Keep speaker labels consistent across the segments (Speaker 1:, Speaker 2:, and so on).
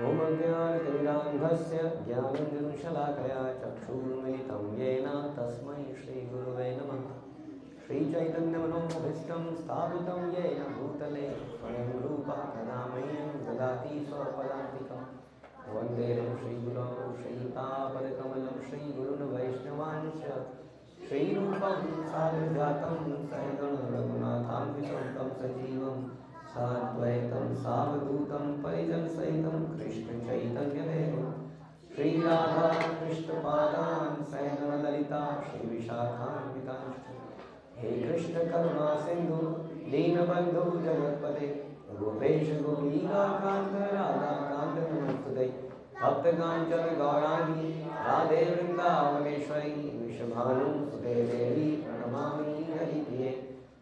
Speaker 1: ॐ अज्ञानतिमिरान्धस्य ज्ञानञ्जनशलाकया चक्षुर्मिलितं येन तस्मै श्रीगुरुवे नमः। श्रीचैतन्यमनोभीष्टं स्थापितं येन भूतले स्वयं रूपः कदा मह्यं ददाति स्वपदान्तिकं। वन्देऽहं श्रीगुरौ श्रीतापदकमलं श्रीगुरुन् वैष्णवांश्च श्रीरूपं साग्रजातं सहगण रघुनाथान्वितं तं सजीवं साद्वैतं सावधूतं परिजनसहितं कृष्णचैतन्यदेवं श्रीराधा कृष्णपादान् सहगण ललिता श्रीविशाखान्वितांश्च। हे कृष्ण करुणा सिंधु दीनबंधु जगत्पते गोपेश गोपीकांत राधाकांत नमस्तुते। भक्त कांचन गौरांगी राधे वृंदावनेश्वरी वृषभानुसुते देवी प्रणमामि हरिप्रिये।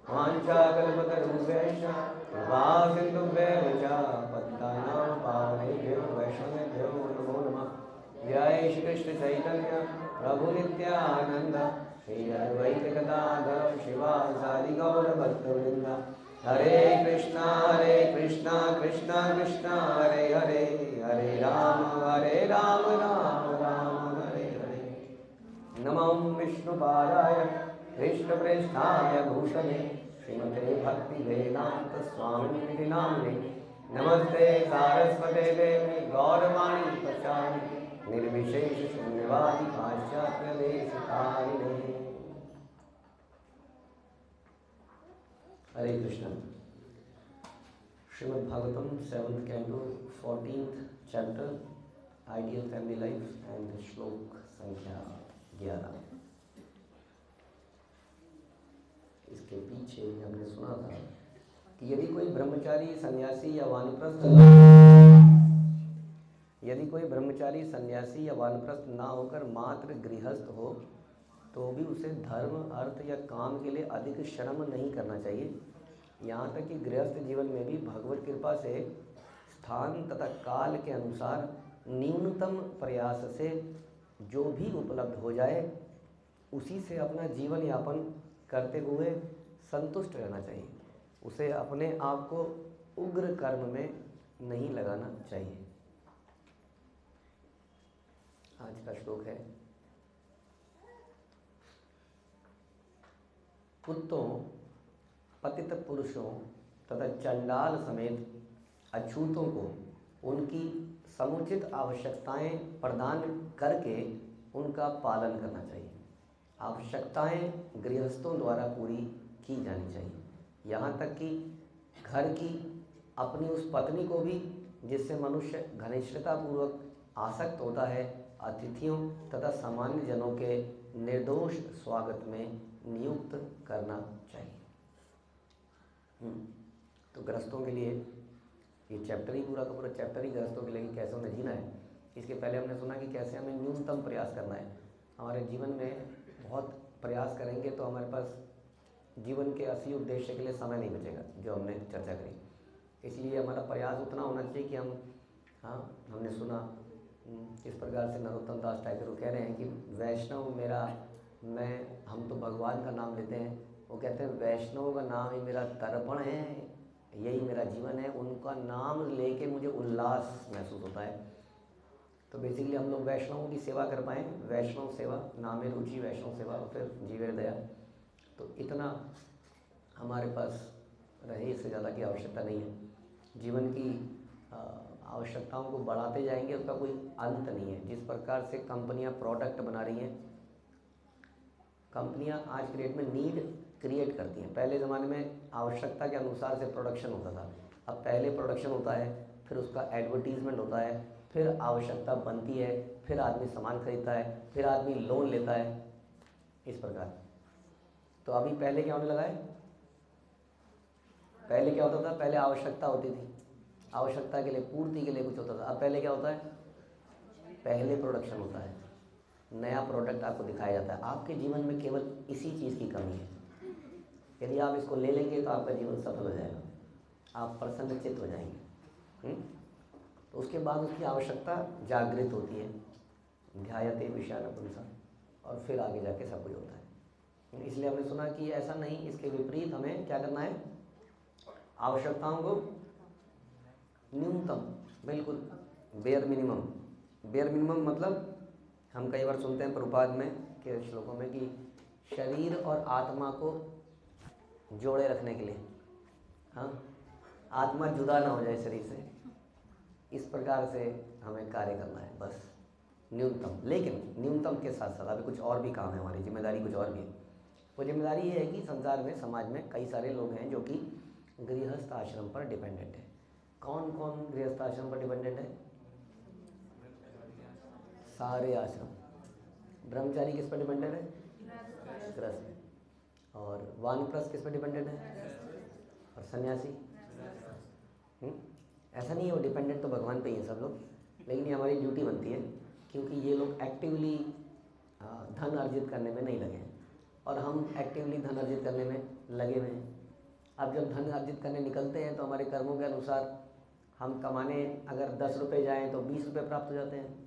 Speaker 1: वाञ्छाकल्पतरुभ्यश्च कृपा सिन्धुभ्यश्च पतितानां पावनेभ्यो वैष्णवेभ्यो नमो नमः। जय श्री कृष्ण चैतन्य प्रभु नित्यानंद श्री अद्वैत गदाधर शिवासादि गौर भक्तवृंद। हरे कृष्णा कृष्णा कृष्णा हरे हरे, हरे राम राम राम हरे हरे। नमो विष्णुपादाय कृष्णप्रेष्ठाय भूषणे श्रीमते भक्तिवेदांत स्वामिनिधि नामिने। नमस्ते सारस्वते देवे गौरवाणी प्रचारिणे निर्विशेष शून्यवादी पाश्चात्य देशकारिणे। हरे Krishna. Shrimad Bhagavatam 7th canto 14th chapter ideal family life and श्लोक संख्या 11। इसके पीछे हमने सुना था कि यदि कोई ब्रह्मचारी सन्यासी या वानप्रस्थ ना होकर मात्र गृहस्थ हो तो भी उसे धर्म अर्थ या काम के लिए अधिक श्रम नहीं करना चाहिए। यहाँ तक कि गृहस्थ जीवन में भी भगवत कृपा से स्थान तथा काल के अनुसार न्यूनतम प्रयास से जो भी उपलब्ध हो जाए उसी से अपना जीवन यापन करते हुए संतुष्ट रहना चाहिए। उसे अपने आप को उग्र कर्म में नहीं लगाना चाहिए। आज का श्लोक है, कुत्तों, पतित पुरुषों तथा चंडाल समेत अछूतों को उनकी समुचित आवश्यकताएं प्रदान करके उनका पालन करना चाहिए। आवश्यकताएं गृहस्थों द्वारा पूरी की जानी चाहिए, यहाँ तक कि घर की अपनी उस पत्नी को भी जिससे मनुष्य घनिष्ठतापूर्वक आसक्त होता है, अतिथियों तथा सामान्य जनों के निर्दोष स्वागत में नियुक्त करना चाहिए। तो गृहस्थों के लिए ये चैप्टर ही पूरा का पूरा चैप्टर ही गृहस्थों के लिए कैसे हमें जीना है। इसके पहले हमने सुना कि कैसे हमें न्यूनतम प्रयास करना है। हमारे जीवन में बहुत प्रयास करेंगे तो हमारे पास जीवन के असली उद्देश्य के लिए समय नहीं बचेगा, जो हमने चर्चा करी। इसलिए हमारा प्रयास उतना होना चाहिए कि हमने सुना किस प्रकार से नरोत्तम दास टैगोर कह रहे हैं कि वैष्णव हम तो भगवान का नाम लेते हैं, वो कहते हैं वैष्णव का नाम ही मेरा तर्पण है, यही मेरा जीवन है, उनका नाम लेके मुझे उल्लास महसूस होता है। तो बेसिकली हम लोग वैष्णवों की सेवा कर पाएँ, वैष्णव सेवा नामे रुचि वैष्णव सेवा और फिर जीवे दया, तो इतना हमारे पास रहे, इससे ज़्यादा की आवश्यकता नहीं है। जीवन की आवश्यकताओं को बढ़ाते जाएंगे, उसका कोई अंत नहीं है। जिस प्रकार से कंपनियां प्रोडक्ट बना रही हैं, कंपनियां आज की डेट में नीड क्रिएट करती हैं। पहले ज़माने में आवश्यकता के अनुसार से प्रोडक्शन होता था, अब पहले प्रोडक्शन होता है, फिर उसका एडवर्टीजमेंट होता है, फिर आवश्यकता बनती है, फिर आदमी सामान खरीदता है, फिर आदमी लोन लेता है, इस प्रकार। तो अभी पहले क्या होने लगा है, पहले क्या होता था, पहले आवश्यकता होती थी, आवश्यकता के लिए पूर्ति के लिए कुछ होता था। अब पहले क्या होता है, पहले प्रोडक्शन होता है, नया प्रोडक्ट आपको दिखाया जाता है। आपके जीवन में केवल इसी चीज़ की कमी है। यदि आप इसको ले लेंगे तो आपका जीवन सफल हो जाएगा, आप प्रसन्नचित्त हो जाएंगे। तो उसके बाद उसकी आवश्यकता जागृत होती है, ध्यायते विषयानुपुंसा, और फिर आगे जाके सब कुछ होता है। इसलिए हमने सुना कि ऐसा नहीं, इसके विपरीत हमें क्या करना है, आवश्यकताओं को न्यूनतम, बिल्कुल बेयर मिनिमम। बेयर मिनिमम मतलब हम कई बार सुनते हैं प्रभुपाद में के श्लोकों में कि शरीर और आत्मा को जोड़े रखने के लिए, हाँ, आत्मा जुदा ना हो जाए शरीर से, इस प्रकार से हमें कार्य करना है बस, न्यूनतम। लेकिन न्यूनतम के साथ साथ अभी कुछ और भी काम है, हमारी जिम्मेदारी कुछ और भी है। वो जिम्मेदारी ये है कि संसार में, समाज में कई सारे लोग हैं जो कि गृहस्थ आश्रम पर डिपेंडेंट है। कौन कौन गृहस्थ आश्रम पर डिपेंडेंट है? सारे आश्रम। ब्रह्मचारी किस पर डिपेंडेंट है? गृहस्थ। और वानप्रस्थ किस पर डिपेंडेंट है? और सन्यासी। ऐसा नहीं है वो डिपेंडेंट तो भगवान पे ही है सब लोग, लेकिन ये हमारी ड्यूटी बनती है क्योंकि ये लोग एक्टिवली धन अर्जित करने में नहीं लगे हैं और हम एक्टिवली धन अर्जित करने में लगे हुए हैं। अब जब धन अर्जित करने निकलते हैं तो हमारे कर्मों के अनुसार हम कमाने अगर 10 रुपये जाएँ तो 20 रुपये प्राप्त हो जाते हैं।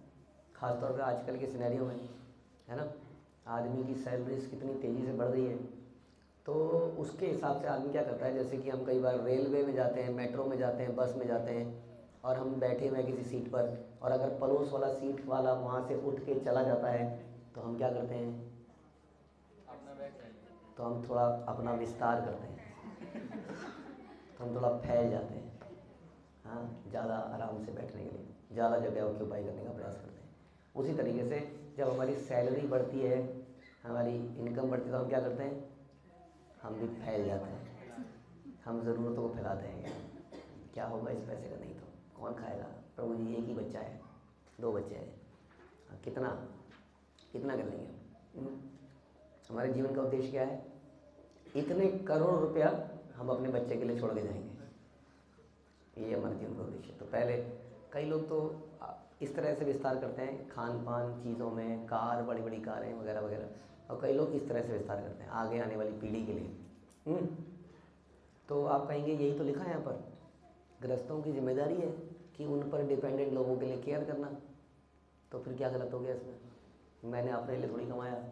Speaker 1: ख़ासतौर पर आजकल के सिनेरियो में, है ना, आदमी की सैलरीज कितनी तेज़ी से बढ़ रही है, तो उसके हिसाब से आदमी क्या करता है, जैसे कि हम कई बार रेलवे में जाते हैं, मेट्रो में जाते हैं, बस में जाते हैं और हम बैठे हुए हैं किसी सीट पर और अगर पड़ोस वाला सीट वाला वहाँ से उठ के चला जाता है तो हम क्या करते हैं? तो हम थोड़ा अपना विस्तार करते हैं, तो हम थोड़ा फैल जाते हैं, हाँ, ज़्यादा आराम से बैठने के लिए ज़्यादा जगह ऑक्यूपाई करने का प्रयास करते हैं। उसी तरीके से जब हमारी सैलरी बढ़ती है, हमारी इनकम बढ़ती है, तो हम क्या करते हैं? हम भी फैल जाते हैं, हम ज़रूरतों को फैलाते हैं। क्या होगा इस पैसे का, नहीं तो कौन खाएगा, प्रभु जी एक ही बच्चा है, 2 बच्चे हैं, कितना कितना कर लेंगे? हमारे जीवन का उद्देश्य क्या है? इतने करोड़ रुपया हम अपने बच्चे के लिए छोड़ के जाएंगे, ये हमारे जीवन का उद्देश्य है। तो पहले कई लोग तो इस तरह से विस्तार करते हैं खान पान चीज़ों में, कार, बड़ी बड़ी कारें वगैरह वगैरह, और कई लोग इस तरह से विस्तार करते हैं आगे आने वाली पीढ़ी के लिए। तो आप कहेंगे यही तो लिखा है यहाँ पर, गृहस्थों की जिम्मेदारी है कि उन पर डिपेंडेंट लोगों के लिए केयर करना। तो फिर क्या गलत हो गया इसमें? मैंने अपने लिए थोड़ी कमाया,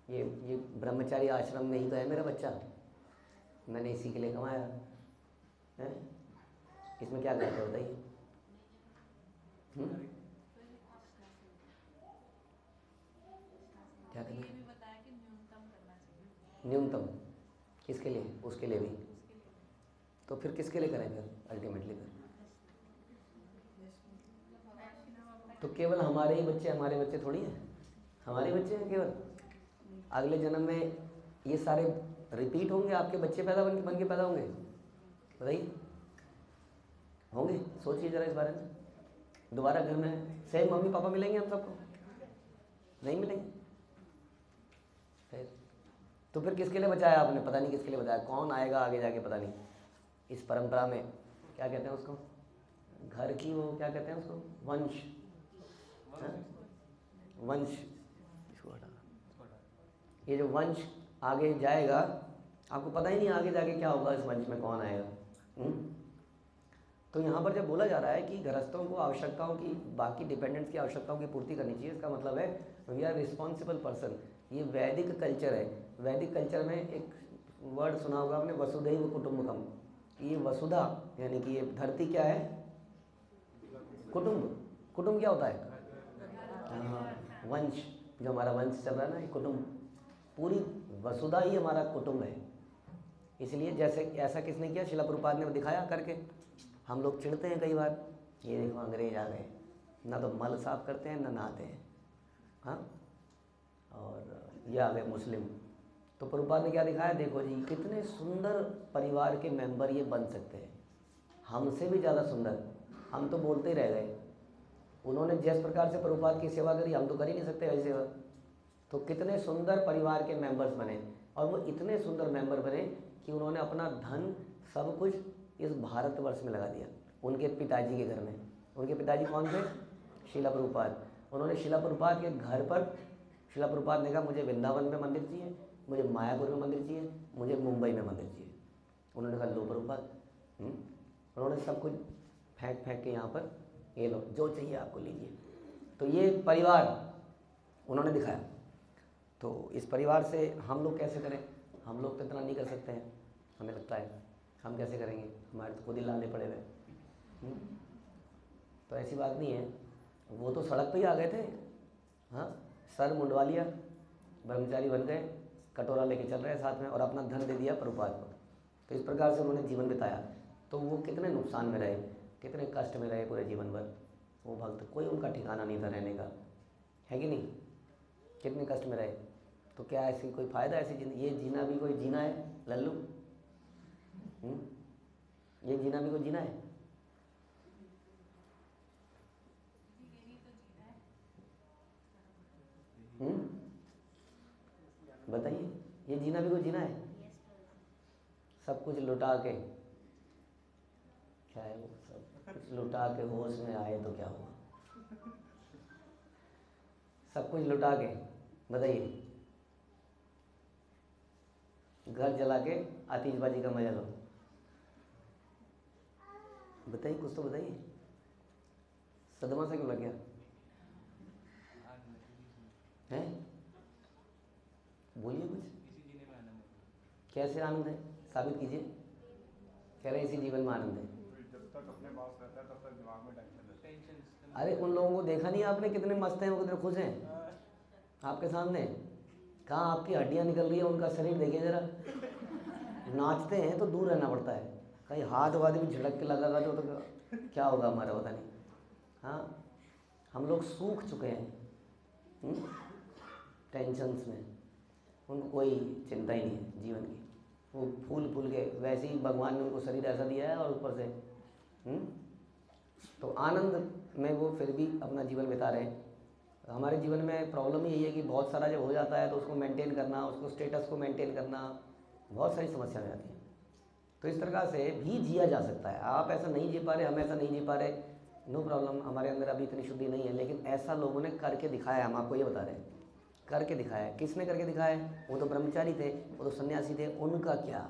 Speaker 1: ये ब्रह्मचारी आश्रम में ही तो है मेरा बच्चा, मैंने इसी के लिए कमाया है, इसमें क्या गलत है बताइए? क्या करना? न्यूनतम किसके लिए? उसके लिए भी। तो फिर किसके लिए करें फिर अल्टीमेटली? फिर तो केवल हमारे ही बच्चे, हमारे बच्चे थोड़ी हैं, हमारे बच्चे हैं केवल। अगले जन्म में ये सारे रिपीट होंगे, आपके बच्चे पैदा बन के पैदा होंगे, बताइए होंगे? सोचिए ज़रा इस बारे में। दोबारा घर में सेम मम्मी पापा मिलेंगे हम सबको? नहीं मिलेंगे। तो फिर किसके लिए बचाया आपने? पता नहीं किसके लिए बचाया, कौन आएगा आगे जाके पता नहीं। इस परंपरा में क्या कहते हैं उसको, घर की वो क्या कहते हैं उसको, वंश, वंश, ये जो वंश आगे जाएगा, आपको पता ही नहीं आगे जाके क्या होगा, इस वंश में कौन आएगा। तो यहाँ पर जब बोला जा रहा है कि गृहस्थों को आवश्यकताओं की, बाकी डिपेंडेंट्स की आवश्यकताओं की पूर्ति करनी चाहिए, इसका मतलब है वी आर रिस्पॉन्सिबल पर्सन। ये वैदिक कल्चर है। वैदिक कल्चर में एक वर्ड सुना होगा आपने, वसुधैव कुटुंबकम। ये वसुधा यानी कि ये धरती क्या है? कुटुंब। कुटुंब क्या होता है? हाँ, वंश, जो हमारा वंश चल रहा है ना, ये कुटुंब, पूरी वसुधा ही हमारा कुटुंब है। इसलिए जैसे ऐसा किसने किया? शिला प्रभुपाद ने दिखाया करके। हम लोग चिढ़ते हैं कई बार, ये देखो अंग्रेज आ गए, ना तो मल साफ करते हैं ना नहाते हैं, हाँ, और ये आ गए मुस्लिम। तो प्रभुपाद ने क्या दिखाया? देखो जी कितने सुंदर परिवार के मेंबर ये बन सकते हैं, हमसे भी ज़्यादा सुंदर। हम तो बोलते ही रह गए। उन्होंने जिस प्रकार से प्रभुपाद की सेवा करी, हम तो कर ही नहीं सकते ऐसी सेवा। तो कितने सुंदर परिवार के मेंबर्स बने, और वो इतने सुंदर मेंबर बने कि उन्होंने अपना धन सब कुछ इस भारतवर्ष में लगा दिया, उनके पिताजी के घर में। उनके पिताजी कौन थे? शिला प्रभुपाद। उन्होंने शिला प्रभुपाद के घर पर, शिला प्रभुपाद ने कहा मुझे वृंदावन में मंदिर चाहिए, मुझे मायापुर में मंदिर चाहिए, मुझे मुंबई में मंदिर चाहिए। उन्होंने कहा लो प्रभुपाद। उन्होंने सब कुछ फेंक फेंक के यहाँ पर, ये लो जो चाहिए आपको लीजिए। तो ये परिवार उन्होंने दिखाया। तो इस परिवार से हम लोग कैसे करें? हम लोग तो इतना नहीं कर सकते हैं, हमें लगता है। हम कैसे करेंगे? हमारे तो खुद ही लाले पड़े हुए। तो ऐसी बात नहीं है, वो तो सड़क पे ही आ गए थे। हाँ, सर मुंडवा लिया, ब्रह्मचारी बन गए, कटोरा लेके चल रहे हैं साथ में, और अपना धन दे दिया प्रभुपाद को। तो इस प्रकार से उन्होंने जीवन बिताया। तो वो कितने नुकसान में रहे, कितने कष्ट में रहे पूरे जीवन भर वो भक्त, कोई उनका ठिकाना नहीं था रहने का, है कि नहीं? कितने कष्ट में रहे। तो क्या ऐसी कोई फ़ायदा ऐसी ये जीना भी कोई जीना है लल्लू? ये जीना भी कोई जीना है? बताइए, ये जीना भी कोई जीना है? सब कुछ लुटा के, क्या है वो, सब कुछ लुटा के होश में आए तो क्या हुआ? सब कुछ लुटा के, बताइए, घर जला के आतिशबाजी का मजा लो। बताइए, कुछ तो बताइए, सदमा से क्यों लग गया है? बोलिए कुछ। कैसे आनंद है, साबित कीजिए। कह रहे इसी जीवन में आनंद है।
Speaker 2: जब तक अपने पास रहता है तब तक दिमाग में टेंशन।
Speaker 1: अरे उन लोगों को देखा नहीं आपने, कितने मस्त हैं वो, कितने खुश हैं आपके सामने। कहाँ आपकी हड्डियाँ निकल रही है, उनका शरीर देखिए जरा। नाचते हैं तो दूर रहना पड़ता है, कहीं हाथ वाथ भी झड़क के लगा तो क्या होगा हमारा, पता नहीं। हाँ, हम लोग सूख चुके हैं टेंशन्स में, उनको कोई चिंता ही नहीं है जीवन की। वो फूल फूल के, वैसे ही भगवान ने उनको शरीर ऐसा दिया है, और ऊपर से तो आनंद में वो फिर भी अपना जीवन बिता रहे हैं। हमारे जीवन में प्रॉब्लम यही है कि बहुत सारा जब हो जाता है तो उसको मेंटेन करना, उसको स्टेटस को मेंटेन करना, बहुत सारी समस्या हो जाती है। तो इस प्रकार से भी जिया जा सकता है। आप ऐसा नहीं जी पा रहे, हम ऐसा नहीं जी पा रहे, नो प्रॉब्लम, हमारे अंदर अभी इतनी शुद्धि नहीं है, लेकिन ऐसा लोगों ने करके दिखाया। हम आपको ये बता रहे हैं, करके दिखाया। किसने करके दिखाया? वो तो ब्रह्मचारी थे, वो तो सन्यासी थे, उनका क्या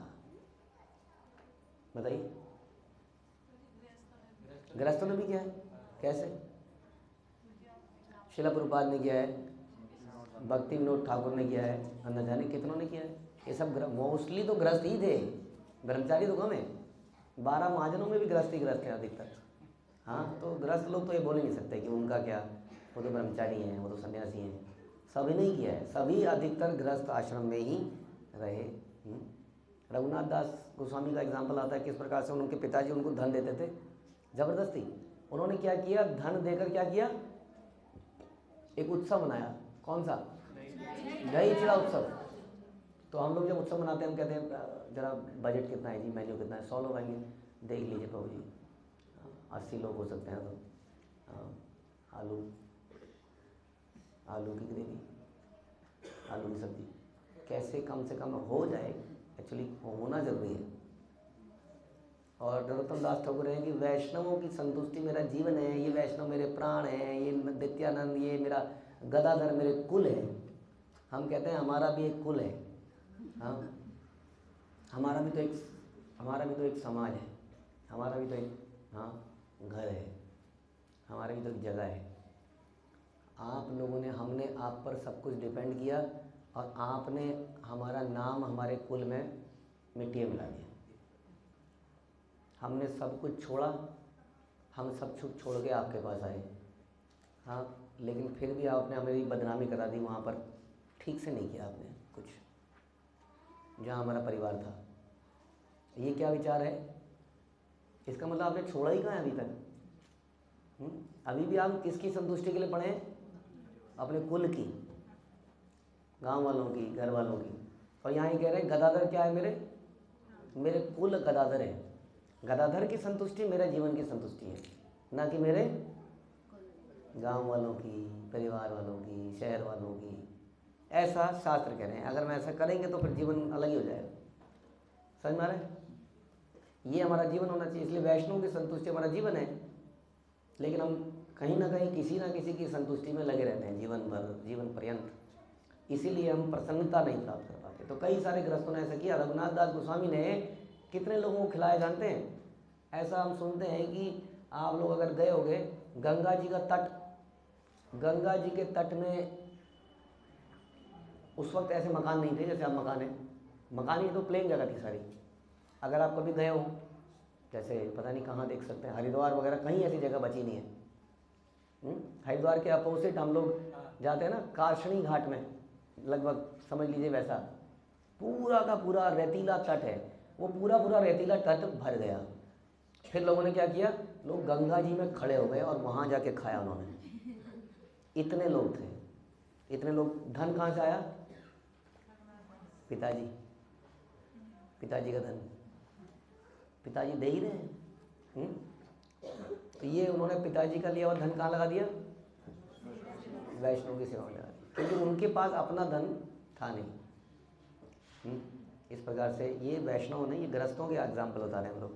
Speaker 1: बताइए? गृहस्थों ने भी किया है। कैसे? शिला प्रभुपाद ने किया है, भक्ति विनोद ठाकुर ने किया है, न जाने कितनों ने किया है। ये सब मोस्टली तो गृहस्थ ही थे, ब्रह्मचारी तो कम है। 12 महाजनों में भी गृहस्थ ही गृहस्थ हैं अधिकतर। हाँ, तो गृहस्थ लोग तो ये बोल ही नहीं सकते कि उनका क्या, वो तो ब्रह्मचारी हैं, वो तो सन्यासी हैं। सभी नहीं किया है, सभी अधिकतर गृहस्थ आश्रम में ही रहे। रघुनाथ दास गोस्वामी का एग्जाम्पल आता है किस प्रकार से उनके पिताजी उनको धन देते थे जबरदस्ती। उन्होंने क्या किया, धन देकर क्या किया, एक उत्सव मनाया। कौन सा? दही चिड़ा उत्सव। तो हम लोग जब उत्सव मनाते हैं, हम कहते हैं जरा बजट कितना है जी, मेन्यू कितना है, 100 लोग आएंगे, देख लीजिए प्रभु जी, 80 लोग हो सकते हैं। तो आलू की ग्रेवी, आलू की सब्जी कैसे कम से कम हो जाए, एक्चुअली होना जरूरी है। और नरोत्तम दास ठाकुर हैं कि वैष्णवों की संतुष्टि मेरा जीवन है, ये वैष्णव मेरे प्राण हैं, ये नित्यानंद ये मेरा गदाधर मेरे कुल है। हम कहते हैं हमारा भी एक कुल है। हाँ, हमारा भी तो एक समाज है, हमारा भी तो एक घर है, हमारा भी तो एक जगह है। आप लोगों ने, हमने आप पर सब कुछ डिपेंड किया, और आपने हमारा नाम हमारे कुल में मिट्टी में मिला दिया। हमने सब कुछ छोड़ा, हम सब कुछ छोड़ के आपके पास आए। हाँ, लेकिन फिर भी आपने हमें बदनामी करा दी, वहाँ पर ठीक से नहीं किया आपने कुछ, जहाँ हमारा परिवार था। ये क्या विचार है? इसका मतलब आपने छोड़ा ही कहाँ है अभी तक? अभी भी आप किसकी संतुष्टि के लिए पढ़े हैं? अपने कुल की, गांव वालों की, घर वालों की। और यहाँ ही कह रहे हैं गदाधर क्या है, मेरे कुल गदाधर है। गदाधर की संतुष्टि मेरे जीवन की संतुष्टि है, ना कि मेरे गांव वालों की, परिवार वालों की, शहर वालों की। ऐसा शास्त्र कह रहे हैं। अगर मैं ऐसा करेंगे तो फिर जीवन अलग ही हो जाएगा। समझ में आ रहा है? ये हमारा जीवन होना चाहिए। इसलिए वैष्णव की संतुष्टि हमारा जीवन है, लेकिन हम कहीं ना कहीं किसी ना किसी की संतुष्टि में लगे रहते हैं जीवन भर, जीवन पर्यंत। इसीलिए हम प्रसन्नता नहीं प्राप्त कर पाते। तो कई सारे गृहस्थों ने ऐसा किया। रघुनाथ दास गोस्वामी ने कितने लोगों को खिलाया जानते हैं? ऐसा हम सुनते हैं कि आप लोग अगर गए होंगे गंगा जी का तट, गंगा जी के तट में उस वक्त ऐसे मकान नहीं थे जैसे अब मकान है। मकान ही तो प्लेन जगह थी सारी। अगर आप कभी गए हो, जैसे पता नहीं कहाँ देख सकते हैं, हरिद्वार वगैरह, कहीं ऐसी जगह बची नहीं है हरिद्वार के अपोजिट हम लोग जाते हैं ना कार्षणी घाट में, लगभग समझ लीजिए वैसा पूरा का पूरा रेतीला तट है, वो पूरा पूरा रेतीला तट भर गया। फिर लोगों ने क्या किया, लोग गंगा जी में खड़े हो गए और वहाँ जाके खाया उन्होंने। इतने लोग थे, इतने लोग। धन कहाँ से आया? पिताजी, पिताजी का धन पिताजी दे ही रहे हैं। तो ये उन्होंने पिताजी का लिया और धन कहाँ लगा दिया? वैष्णव की सेवा में लगा दिया, क्योंकि उनके पास अपना धन था नहीं। इस प्रकार से ये वैष्णव नहीं, ये गृहस्थों के एग्जाम्पल बता रहे हैं हम लोग।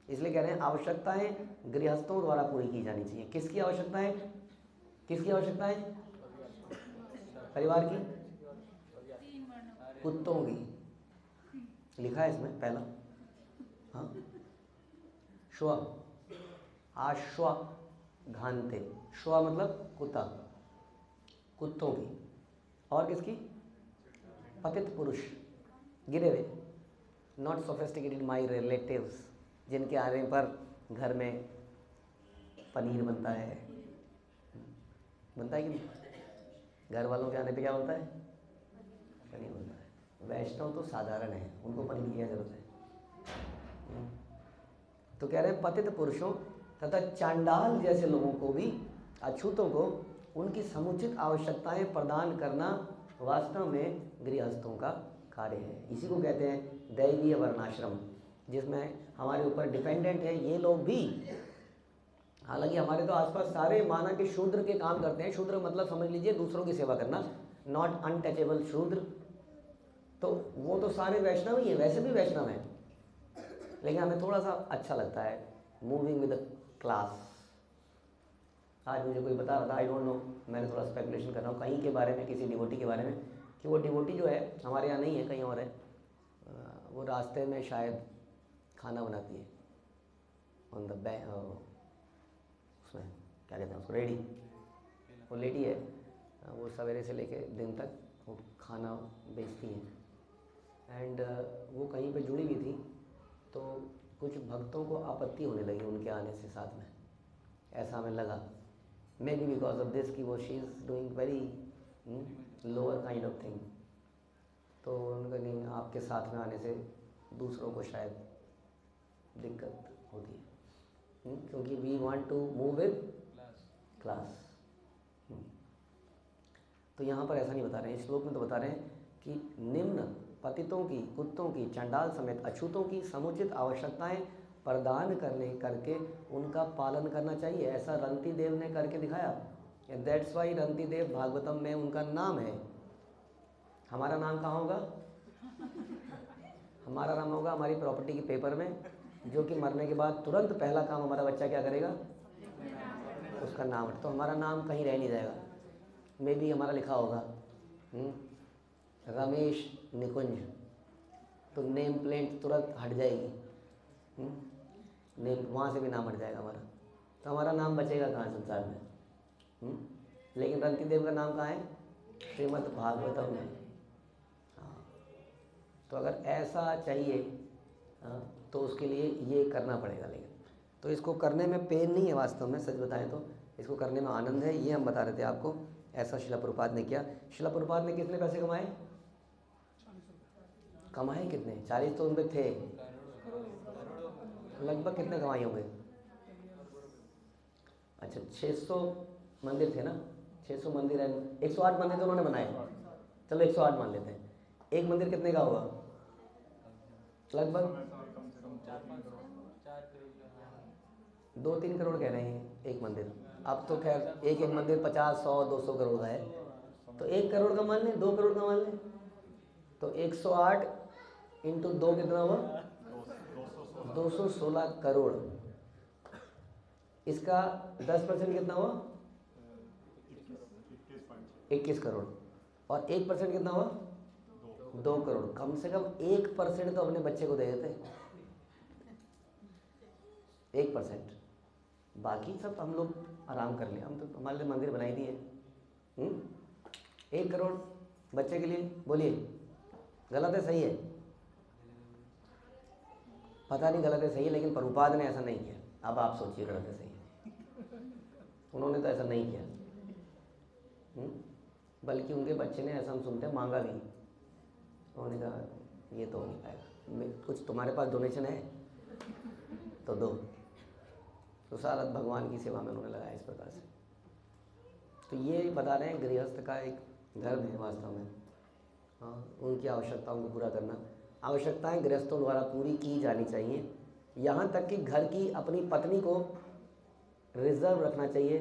Speaker 1: इसलिए कह रहे हैं आवश्यकताएं गृहस्थों द्वारा पूरी की जानी चाहिए। किसकी आवश्यकताएं? किसकी आवश्यकताएं? परिवार की, कुत्तों की। लिखा है इसमें पहला, हाँ, श्व आश्व घानते, श्व मतलब कुत्ता, कुत्तों की। और किसकी? पतित पुरुष, गिरे हुए, नॉट सोफिस्टिकेटेड माई रिलेटिव्स, जिनके आने पर घर में पनीर बनता है, बनता है कि नहीं? घर वालों के आने पे क्या बनता है? पनीर बनता है। वैष्णव तो साधारण है, उनको पनीर की क्या जरूरत है? तो कह रहे हैं पतित पुरुषों तथा चांडाल जैसे लोगों को भी, अछूतों को उनकी समुचित आवश्यकताएं प्रदान करना वास्तव में गृहस्थों का कार्य है। इसी को कहते हैं दैवीय वर्णाश्रम, जिसमें हमारे ऊपर डिपेंडेंट है ये लोग भी। हालांकि हमारे तो आसपास सारे माना कि शूद्र के काम करते हैं। शूद्र मतलब समझ लीजिए दूसरों की सेवा करना, नॉट अनटचेबल शूद्र। तो वो तो सारे वैष्णव ही है, वैसे भी वैष्णव हैं, लेकिन हमें थोड़ा सा अच्छा लगता है मूविंग विद क्लास। आज मुझे कोई बता रहा था, आई डोंट नो, मैंने थोड़ा स्पेकुलेशन कर रहा हूँ कहीं के बारे में, किसी डिवोटी के बारे में, कि वो डिवोटी जो है हमारे यहाँ नहीं है, कहीं और है, वो रास्ते में शायद खाना बनाती है ऑन द उसमें क्या कहते हैं उसको, रेडी। वो लेडी है, वो सवेरे से लेके दिन तक वो खाना बेचती हैं। एंड वो कहीं पे जुड़ी हुई थी, तो कुछ भक्तों को आपत्ति होने लगी उनके आने से साथ में, ऐसा हमें लगा। May be because of this कि वो she is doing very lower kind of thing. तो उनका नहीं, आपके साथ में आने से दूसरों को शायद दिक्कत होती है, क्योंकि we want to move with class. तो यहाँ पर ऐसा नहीं बता रहे हैं, इस श्लोक में तो बता रहे हैं कि निम्न पतितों की, कुत्तों की, चंडाल समेत अछूतों की समुचित आवश्यकताएं प्रदान करके उनका पालन करना चाहिए। ऐसा रंती देव ने करके दिखाया। दैट्स वाई रंती देव भागवतम में उनका नाम है। हमारा नाम कहाँ होगा? हमारा नाम होगा हमारी प्रॉपर्टी के पेपर में, जो कि मरने के बाद तुरंत पहला काम हमारा बच्चा क्या करेगा? उसका नाम। तो हमारा नाम कहीं रह नहीं जाएगा। मे बी हमारा लिखा होगा रमेश निकुंज, तो नेम प्लेट तुरंत हट जाएगी, नेम वहाँ से भी नाम हट जाएगा हमारा। तो हमारा नाम बचेगा कहाँ संसार में? लेकिन रंती देव का नाम कहाँ है? श्रीमद् भागवतम में। हाँ, तो अगर ऐसा चाहिए तो उसके लिए ये करना पड़ेगा। लेकिन तो इसको करने में पेन नहीं है वास्तव में, सच बताएं तो इसको करने में आनंद है। ये हम बता रहे थे आपको, ऐसा शिला प्रभुपाद ने किया। शिला प्रभुपाद ने कितने पैसे कमाए? कमाए कितने? 40 तो उनपे थे, लगभग कितने कमाए होंगे? अच्छा 600 मंदिर थे ना, 600 मंदिर है, 108 मंदिर तो उन्होंने बनाए। चलो 108 मान लेते हैं। एक मंदिर कितने का हुआ? लगभग 2-3 करोड़ कह रहे हैं एक मंदिर। अब तो खैर एक मंदिर 50, 100, 200 करोड़ का है, तो 1 करोड़ का मान लें, 2 करोड़ का मान लें, तो 108 इंटू 2 कितना हुआ? 216 करोड़। इसका 10% कितना हुआ? 21 करोड़। और 1% कितना हुआ? 2 करोड़। कम से कम 1% तो अपने बच्चे को दे देते, 1%। बाकी सब हम लोग आराम कर लिया, हम तो हमारे लिए मंदिर बनाई दिए। 1 करोड़ बच्चे के लिए, बोलिए गलत है सही है? पता नहीं गलत है सही है, लेकिन प्रभुपाद ने ऐसा नहीं किया। अब आप सोचिए गलत है सही है। उन्होंने तो ऐसा नहीं किया। बल्कि उनके बच्चे ने, ऐसा हम सुनते हैं, मांगा भी। उन्होंने कहा ये तो हो नहीं पाएगा, कुछ तुम्हारे पास डोनेशन है तो दो। तो सारा भगवान की सेवा में उन्होंने लगाया इस प्रकार से। तो ये बता रहे हैं गृहस्थ का एक धर्म है वास्तव में। हाँ, उनकी आवश्यकताओं को पूरा करना। आवश्यकताएं गृहस्थों द्वारा पूरी की जानी चाहिए, यहाँ तक कि घर की अपनी पत्नी को रिजर्व रखना चाहिए,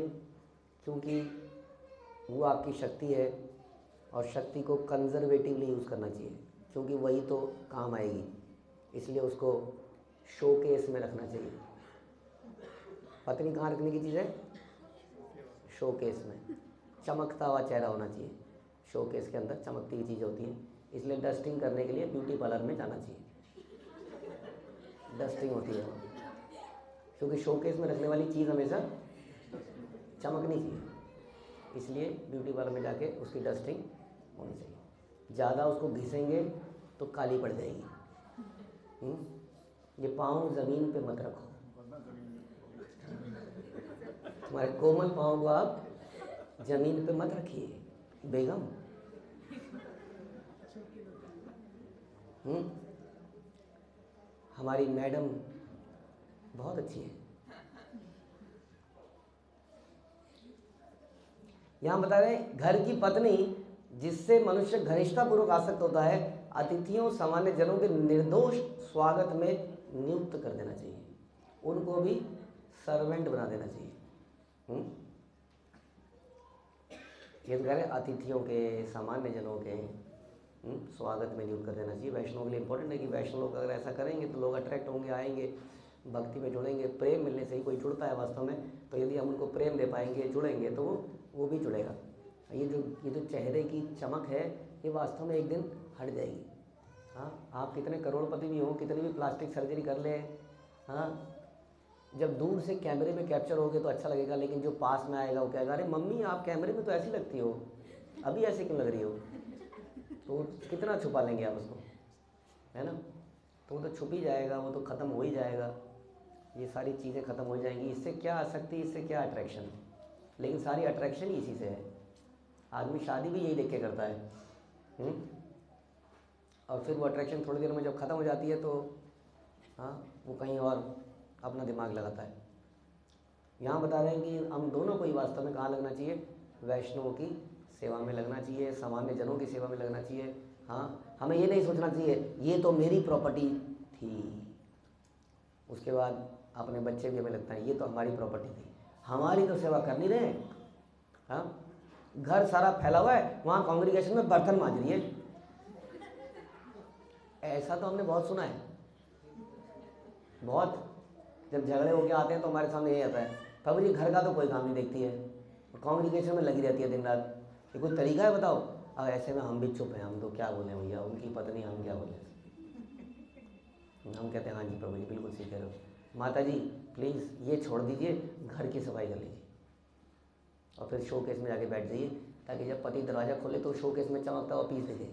Speaker 1: क्योंकि वो आपकी शक्ति है और शक्ति को कंजर्वेटिवली यूज़ करना चाहिए, क्योंकि वही तो काम आएगी। इसलिए उसको शोकेस में रखना चाहिए। पत्नी कहाँ रखने की चीज़ है? शोकेस में। चमकता हुआ चेहरा होना चाहिए। शोकेस के अंदर चमकती हुई चीज़ें होती हैं, इसलिए डस्टिंग करने के लिए ब्यूटी पार्लर में जाना चाहिए। डस्टिंग होती है, क्योंकि शोकेस में रखने वाली चीज़ हमेशा चमकनी चाहिए, इसलिए ब्यूटी पार्लर में जाके उसकी डस्टिंग होनी चाहिए। ज़्यादा उसको घिसेंगे तो काली पड़ जाएगी। ये पाँव ज़मीन पे मत रखो, तुम्हारे कोमल पाँव को आप ज़मीन पे मत रखिए बेगम। हमारी मैडम बहुत अच्छी है। यहाँ बता रहे हैं घर की पत्नी जिससे मनुष्य घनिष्ठतापूर्वक आसक्त होता है, अतिथियों सामान्य जनों के निर्दोष स्वागत में नियुक्त कर देना चाहिए, उनको भी सर्वेंट बना देना चाहिए। ये तो कह रहे अतिथियों के, सामान्य जनों के स्वागत में नियुक्त कर देना चाहिए। वैष्णव के लिए इंपॉर्टेंट है कि वैष्णव लोग अगर ऐसा करेंगे तो लोग अट्रैक्ट होंगे, आएंगे, भक्ति में जुड़ेंगे। प्रेम मिलने से ही कोई जुड़ता है वास्तव में, तो यदि हम उनको प्रेम दे पाएंगे, जुड़ेंगे, तो वो भी जुड़ेगा। ये जो चेहरे की चमक है, ये वास्तव में एक दिन हट जाएगी। हाँ, आप कितने करोड़पति भी हो, कितनी भी प्लास्टिक सर्जरी कर ले, हाँ, जब दूर से कैमरे में कैप्चर होगे तो अच्छा लगेगा, लेकिन जो पास में आएगा वो कहेगा अरे मम्मी आप कैमरे में तो ऐसी लगती हो, अभी ऐसे क्यों लग रही हो? तो कितना छुपा लेंगे आप उसको, है ना? तो वो तो छुप ही जाएगा, वो तो ख़त्म हो ही जाएगा। ये सारी चीज़ें ख़त्म हो जाएंगी। इससे क्या आसक्ति, इससे क्या अट्रैक्शन? लेकिन सारी अट्रैक्शन ही इसी से है। आदमी शादी भी यही देख के करता है। और फिर वो अट्रैक्शन थोड़ी देर में जब ख़त्म हो जाती है तो हाँ, वो कहीं और अपना दिमाग लगाता है। यहाँ बता रहे हैं कि हम दोनों को ही वास्तव में कहाँ लगना चाहिए? वैष्णवों की सेवा में लगना चाहिए, सामान्य जनों की सेवा में लगना चाहिए। हाँ, हमें ये नहीं सोचना चाहिए ये तो मेरी प्रॉपर्टी थी, उसके बाद अपने बच्चे भी हमें लगता है ये तो हमारी प्रॉपर्टी थी, हमारी तो सेवा कर नहीं रहे। हाँ, घर सारा फैला हुआ है, वहाँ कांग्रेगेशन में बर्तन मांज रही है। ऐसा तो हमने बहुत सुना है, बहुत। जब झगड़े होके आते हैं तो हमारे सामने यही आता है, प्रभु जी घर का तो कोई काम नहीं देखती है, कांग्रेगेशन में लगी रहती है दिन रात। ये कोई तरीका है बताओ? अब ऐसे में हम भी चुप हैं, हम तो क्या बोले भैया, उनकी पत्नी, हम क्या बोले? हम कहते हैं हाँ जी प्रभु जी बिल्कुल सही कह रहे हो, माता जी प्लीज़ ये छोड़ दीजिए, घर की सफाई कर लीजिए, और फिर शोकेस में जाके बैठ जाइए, ताकि जब पति दरवाज़ा खोले तो शोकेस में चमकता हुआ पीस दिखे।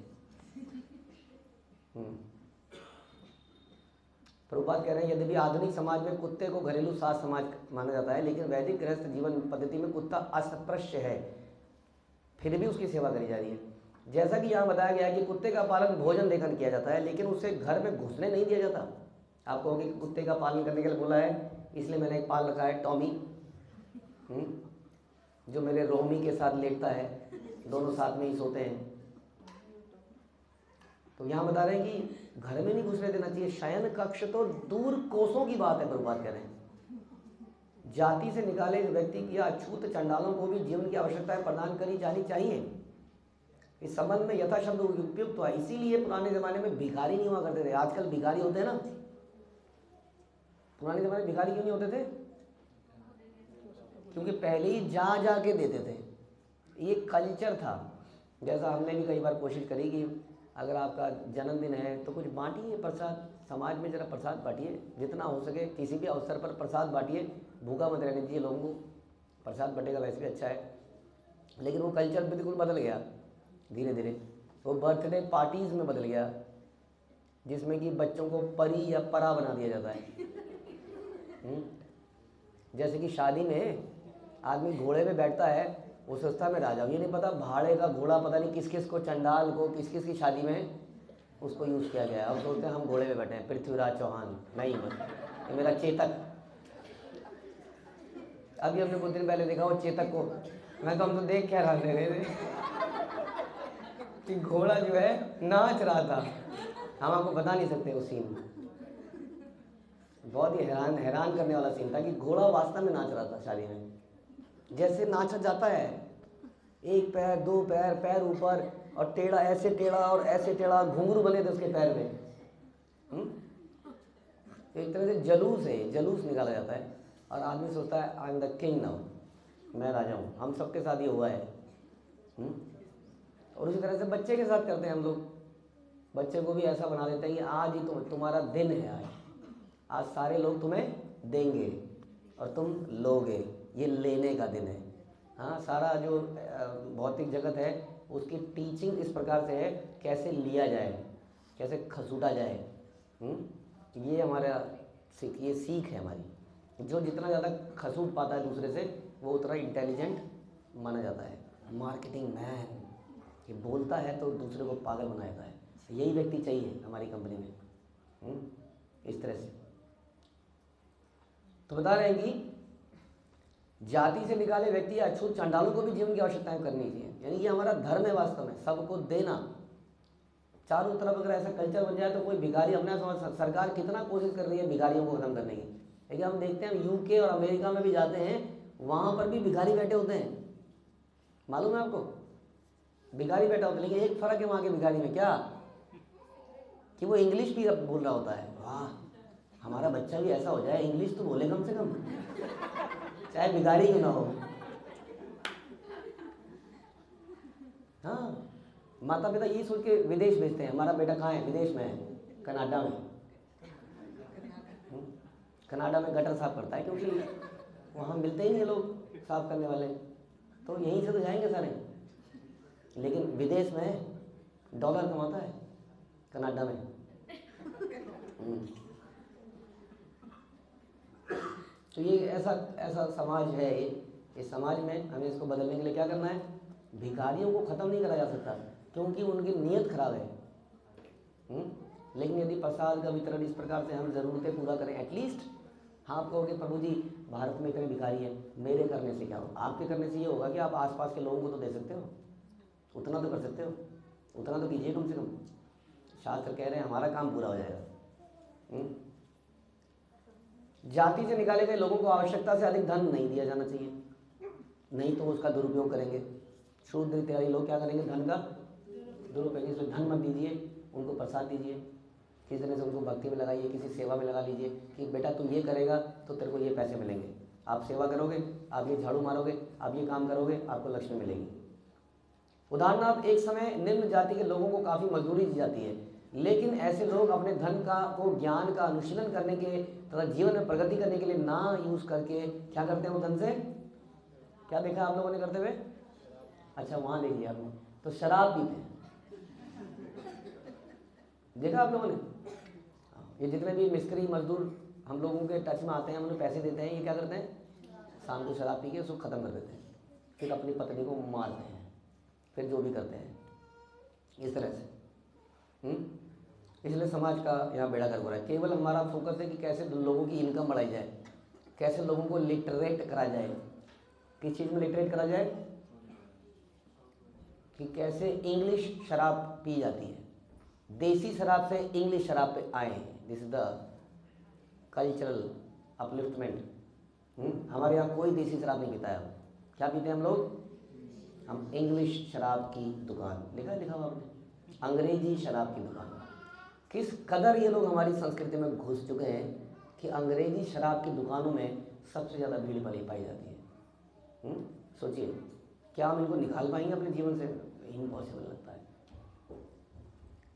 Speaker 1: प्रभुपाद कह रहे हैं यद्यपि आधुनिक समाज में कुत्ते को घरेलू सास समाज माना जाता है, लेकिन वैदिक गृहस्थ जीवन पद्धति में कुत्ता अस्पृश्य है, फिर भी उसकी सेवा करी जा रही है। जैसा कि यहाँ बताया गया है कि कुत्ते का पालन भोजन देकर किया जाता है, लेकिन उसे घर में घुसने नहीं दिया जाता। आप कहोगे कि कुत्ते का पालन करने के लिए बोला है, इसलिए मैंने एक पाल रखा है टॉमी, जो मेरे रोमी के साथ लेटता है, दोनों साथ में ही सोते हैं। तो यहाँ बता रहे हैं कि घर में नहीं घुसने देना चाहिए। शयन कक्ष तो दूर कोसों की बात है, प्रभुपाद कह रहे हैं। जाति से निकाले व्यक्ति की अछूत चंडालों को भी जीवन की आवश्यकताएं प्रदान करी जानी चाहिए। इस संबंध में यथा शब्द उपयुक्त हुआ, इसीलिए पुराने जमाने में भिखारी नहीं हुआ करते थे। आजकल भिखारी होते हैं ना, पुराने जमाने में भिखारी क्यों नहीं होते थे? क्योंकि पहले ही जा जा के देते थे, ये कल्चर था। जैसा हमने भी कई बार कोशिश करी कि अगर आपका जन्मदिन है तो कुछ बांटिए प्रसाद, समाज में जरा प्रसाद बांटिए, जितना हो सके किसी भी अवसर पर प्रसाद बांटिए, भूखा मत रहने दीजिए लोगों को। प्रसाद बटेगा वैसे भी अच्छा है, लेकिन वो कल्चर बिल्कुल बदल गया धीरे धीरे। वो बर्थडे पार्टीज़ में बदल गया, जिसमें कि बच्चों को परी या परा बना दिया जाता है। जैसे कि शादी में आदमी घोड़े पे बैठता है, वो सोचता है मैं राजा हूँ। ये नहीं पता भाड़े का घोड़ा पता नहीं किस किस को, चंडाल को, किस किस की शादी में उसको यूज़ किया गया है। अब सोचते हैं हम घोड़े पे बैठे हैं, पृथ्वीराज चौहान नहीं, बस ये मेरा चेतक। अभी हमने कुछ दिन पहले देखा वो चेतक को, मैं तो हम तो देख के हैरान रह गए थे कि घोड़ा जो है नाच रहा था। हम आपको बता नहीं सकते वो सीन, बहुत ही हैरान करने वाला सीन था कि घोड़ा वास्तव में नाच रहा था शादी में, जैसे नाचा जाता है, एक पैर, दो पैर, पैर ऊपर और टेढ़ा, ऐसे टेढ़ा और ऐसे टेढ़ा, घुंघरू बने थे उसके पैर में। एक तरह से जलूस है, जलूस निकाला जाता है और आदमी सोचता है I am the king now, मैं राजा हूँ। हम सबके साथ ये हुआ है। और उसी तरह से बच्चे के साथ करते हैं हम लोग, बच्चे को भी ऐसा बना देते हैं कि आज ही तुम्हारा दिन है, आज सारे लोग तुम्हें देंगे और तुम लोगे, ये लेने का दिन है। हाँ, सारा जो भौतिक जगत है उसकी टीचिंग इस प्रकार से है, कैसे लिया जाए, कैसे खसूटा जाए। ये हमारा ये सीख है हमारी। जो जितना ज़्यादा खसूट पाता है दूसरे से, वो उतना इंटेलिजेंट माना जाता है। मार्केटिंग मैन, ये बोलता है तो दूसरे को पागल बना देता है। यही व्यक्ति चाहिए हमारी कंपनी में। इस तरह से तो बता रहे हैं कि जाति से निकाले व्यक्ति या अछूत चांडालों को भी जीवन की आवश्यकताएं करनी चाहिए। यानी ये हमारा धर्म है वास्तव में, सबको देना। चारों तरफ अगर ऐसा कल्चर बन जाए तो कोई भिखारी, हमने समझ, सरकार कितना कोशिश कर रही है भिखारियों को खत्म करने की, लेकिन हम देखते हैं यूके और अमेरिका में भी जाते हैं, वहाँ पर भी भिखारी बैठे होते हैं। मालूम है आपको, भिखारी बैठा होता है, लेकिन एक फ़र्क है वहाँ के भिखारी में, क्या कि वो इंग्लिश भी बोल रहा होता है। वाह, हमारा बच्चा भी ऐसा हो जाए, इंग्लिश तो बोले कम से कम, चाहे भिखारी क्यों ना हो। हाँ, माता पिता यही सोच के विदेश भेजते हैं, हमारा बेटा कहाँ है, विदेश में है, कनाडा में। कनाडा में गटर साफ करता है, क्योंकि वहाँ मिलते ही नहीं लोग साफ करने वाले, तो यहीं से तो जाएंगे सारे। लेकिन विदेश में डॉलर कमाता है, कनाडा में। तो ये ऐसा समाज है। इस समाज में हमें इसको बदलने के लिए क्या करना है? भिखारियों को ख़त्म नहीं करा जा सकता, क्योंकि उनकी नीयत खराब है। लेकिन यदि प्रसाद का वितरण इस प्रकार से हम ज़रूरतें पूरा करें, एटलीस्ट आप कहोगे प्रभु जी भारत में इतने भिखारी हैं, मेरे करने से क्या हो? आपके करने से ये होगा कि आप आसपास के लोगों को तो दे सकते हो, उतना तो कर सकते हो, उतना तो कीजिए कम से कम। शास्त्र कह रहे हैं हमारा काम पूरा हो जाएगा। जाति से निकाले गए लोगों को आवश्यकता से अधिक धन नहीं दिया जाना चाहिए, नहीं तो उसका दुरुपयोग करेंगे। शूद्र इत्यादि लोग क्या करेंगे? धन का दुरुपयोग। इसलिए धन मत दीजिए, उनको प्रसाद दीजिए, किसी तरह से उनको भक्ति में लगाइए, किसी सेवा में लगा लीजिए कि बेटा तू ये करेगा तो तेरे को ये पैसे मिलेंगे। आप सेवा करोगे, आप ये झाड़ू मारोगे, आप ये काम करोगे, आपको लक्ष्मी मिलेगी। उदाहरणार्थ, एक समय निम्न जाति के लोगों को काफ़ी मजदूरी दी जाती है, लेकिन ऐसे लोग अपने धन को ज्ञान का अनुशीलन करने के तथा जीवन में प्रगति करने के लिए ना यूज़ करके क्या करते हैं? वो धन से क्या देखा आप लोगों ने करते हुए? अच्छा, वहाँ देख लिया आपने, तो शराब पीते हैं, देखा आप लोगों ने? ये जितने भी मिस्त्री मजदूर हम लोगों के टच में आते हैं, हम उन्हें पैसे देते हैं, ये क्या करते हैं? शाम को शराब पी के उसको ख़त्म कर देते हैं, फिर अपनी पत्नी को मारते हैं, फिर जो भी करते हैं इस तरह से। इसलिए समाज का यहाँ बेड़ा गर्क हो रहा है। केवल हमारा फोकस है कि कैसे लोगों की इनकम बढ़ाई जाए, कैसे लोगों को लिटरेट करा जाए। किस चीज़ में लिटरेट करा जाए? कि कैसे इंग्लिश शराब पी जाती है, देसी शराब से इंग्लिश शराब पे आए हैं। This is the cultural upliftment. हमारे यहाँ कोई देसी शराब नहीं पीता है। अब क्या पीते हैं हम लोग? हम इंग्लिश शराब की दुकान, लिखा हुआ आपने, अंग्रेजी शराब की दुकान। किस कदर ये लोग हमारी संस्कृति में घुस चुके हैं कि अंग्रेजी शराब की दुकानों में सबसे ज़्यादा भीड़ पाई जाती है। सोचिए, क्या हम इनको निकाल पाएंगे अपने जीवन से? इम्पॉसिबल लगता है।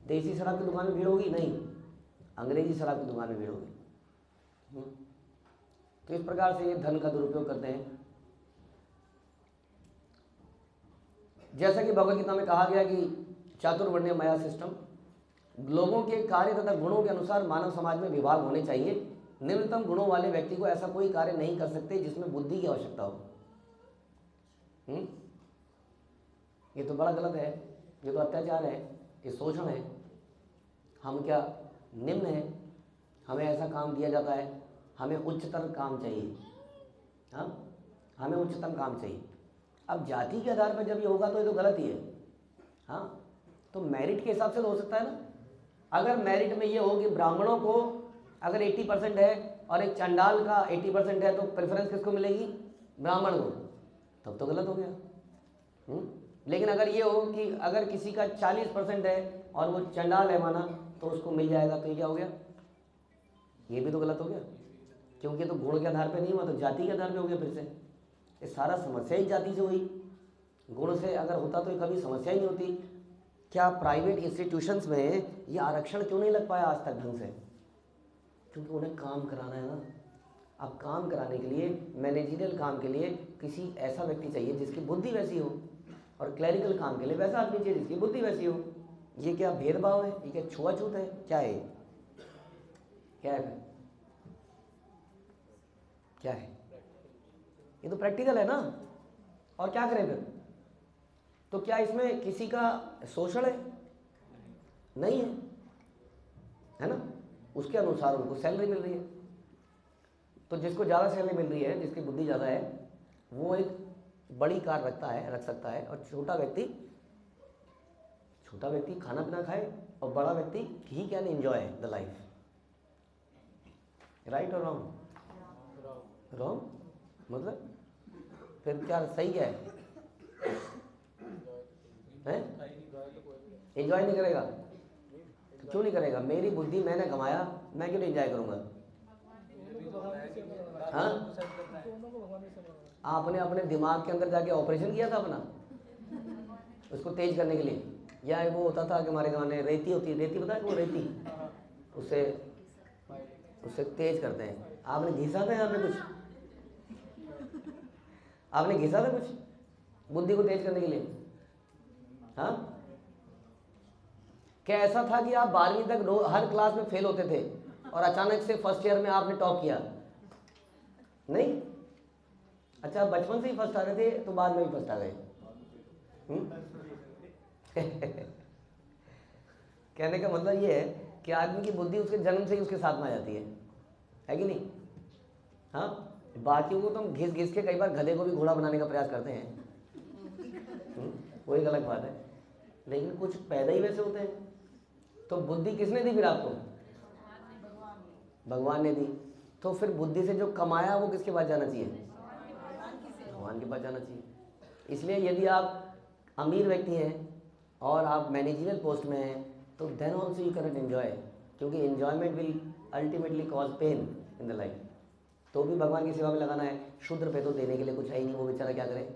Speaker 1: देसी शराब की दुकान में भीड़ होगी? नहीं, अंग्रेजी शराब की दुकान में भीड़ होगी। तो इस प्रकार से ये धन का दुरुपयोग करते हैं। जैसा कि भगवद गीता में कहा गया कि चातुर्वर्ण्य माया सिस्टम, लोगों के कार्य तथा गुणों के अनुसार मानव समाज में विभाग होने चाहिए। निम्नतम गुणों वाले व्यक्ति को ऐसा कोई कार्य नहीं कर सकते जिसमें बुद्धि की आवश्यकता हो। ये तो बड़ा गलत है, ये तो अत्याचार है, ये शोषण है। हम क्या निम्न है? हमें ऐसा काम दिया जाता है, हमें उच्चतर काम चाहिए। हाँ, हमें उच्चतम काम चाहिए। अब जाति के आधार पर जब ये होगा तो ये तो गलत ही है। हाँ, तो मेरिट के हिसाब से तो हो सकता है ना। अगर मेरिट में ये हो कि ब्राह्मणों को अगर 80% है और एक चंडाल का 80% है तो प्रेफरेंस किसको मिलेगी? ब्राह्मण को, तब तो गलत हो गया। लेकिन अगर ये हो कि अगर किसी का 40% है और वो चंडाल है माना, तो उसको मिल जाएगा, तो ये क्या हो गया? ये भी तो गलत हो गया, क्योंकि तो गुण के आधार पे नहीं हुआ, तो जाति के आधार पे हो गया। फिर से ये सारा समस्या ही जाति से हुई। गुण से अगर होता तो ये कभी समस्या ही नहीं होती। क्या प्राइवेट इंस्टीट्यूशंस में ये आरक्षण क्यों नहीं लग पाया आज तक ढंग से? क्योंकि उन्हें काम कराना है ना। अब काम कराने के लिए, मैनेजरियल काम के लिए किसी ऐसा व्यक्ति चाहिए जिसकी बुद्धि वैसी हो, और क्लरिकल काम के लिए वैसा आदमी चाहिए जिसकी बुद्धि वैसी हो। ये क्या भेदभाव है? ये क्या छुआछूत है? क्या है? क्या है? क्या है? ये तो प्रैक्टिकल है ना। और क्या करें फिर? तो क्या इसमें किसी का शोषण है? नहीं है, है ना। उसके अनुसार उनको सैलरी मिल रही है। तो जिसको ज़्यादा सैलरी मिल रही है, जिसकी बुद्धि ज़्यादा है, वो एक बड़ी कार रख सकता है, और छोटा व्यक्ति खाना पीना खाए, और बड़ा व्यक्ति he can enjoy the life. Right और रॉन्ग? रॉन्ग मतलब फिर क्या सही क्या है? एंजॉय नहीं करेगा तो क्यों नहीं करेगा? मेरी बुद्धि मैंने कमाया, मैं क्यों नहीं एंजॉय करूंगा? हाँ, आपने अपने दिमाग के अंदर जाके ऑपरेशन किया था अपना, उसको तेज करने के लिए। या वो होता था कि हमारे ज़माने रेती होती, रेती पता है वो रेती, उससे तेज करते हैं। आपने घिसा था यहाँ पे कुछ? आपने घिसा था कुछ बुद्धि को तेज करने के लिए? हाँ, क्या ऐसा था कि आप 12वीं तक हर क्लास में फेल होते थे और अचानक से फर्स्ट ईयर में आपने टॉप किया? नहीं। अच्छा, बचपन से ही फर्स्ट आ रहे थे तो बाद में भी फर्स्ट आ गए? कहने का मतलब ये है कि आदमी की बुद्धि उसके जन्म से ही उसके साथ में आ जाती है कि नहीं? हाँ, बाकियों को तो हम घिस घिस के कई बार गधे को भी घोड़ा बनाने का प्रयास करते हैं, वो एक अलग बात है। लेकिन कुछ पैदा ही वैसे होते हैं। तो बुद्धि किसने दी फिर आपको? भगवान ने दी। तो फिर बुद्धि से जो कमाया वो किसके पास जाना चाहिए? भगवान के पास जाना चाहिए। इसलिए यदि आप अमीर व्यक्ति हैं और आप मैनेजरियल पोस्ट में हैं, तो then also you can enjoy, क्योंकि enjoyment will ultimately cause pain in the life. तो भी भगवान की सेवा में लगाना है। शूद्र पे तो देने के लिए कुछ है ही नहीं, वो बेचारा क्या करे?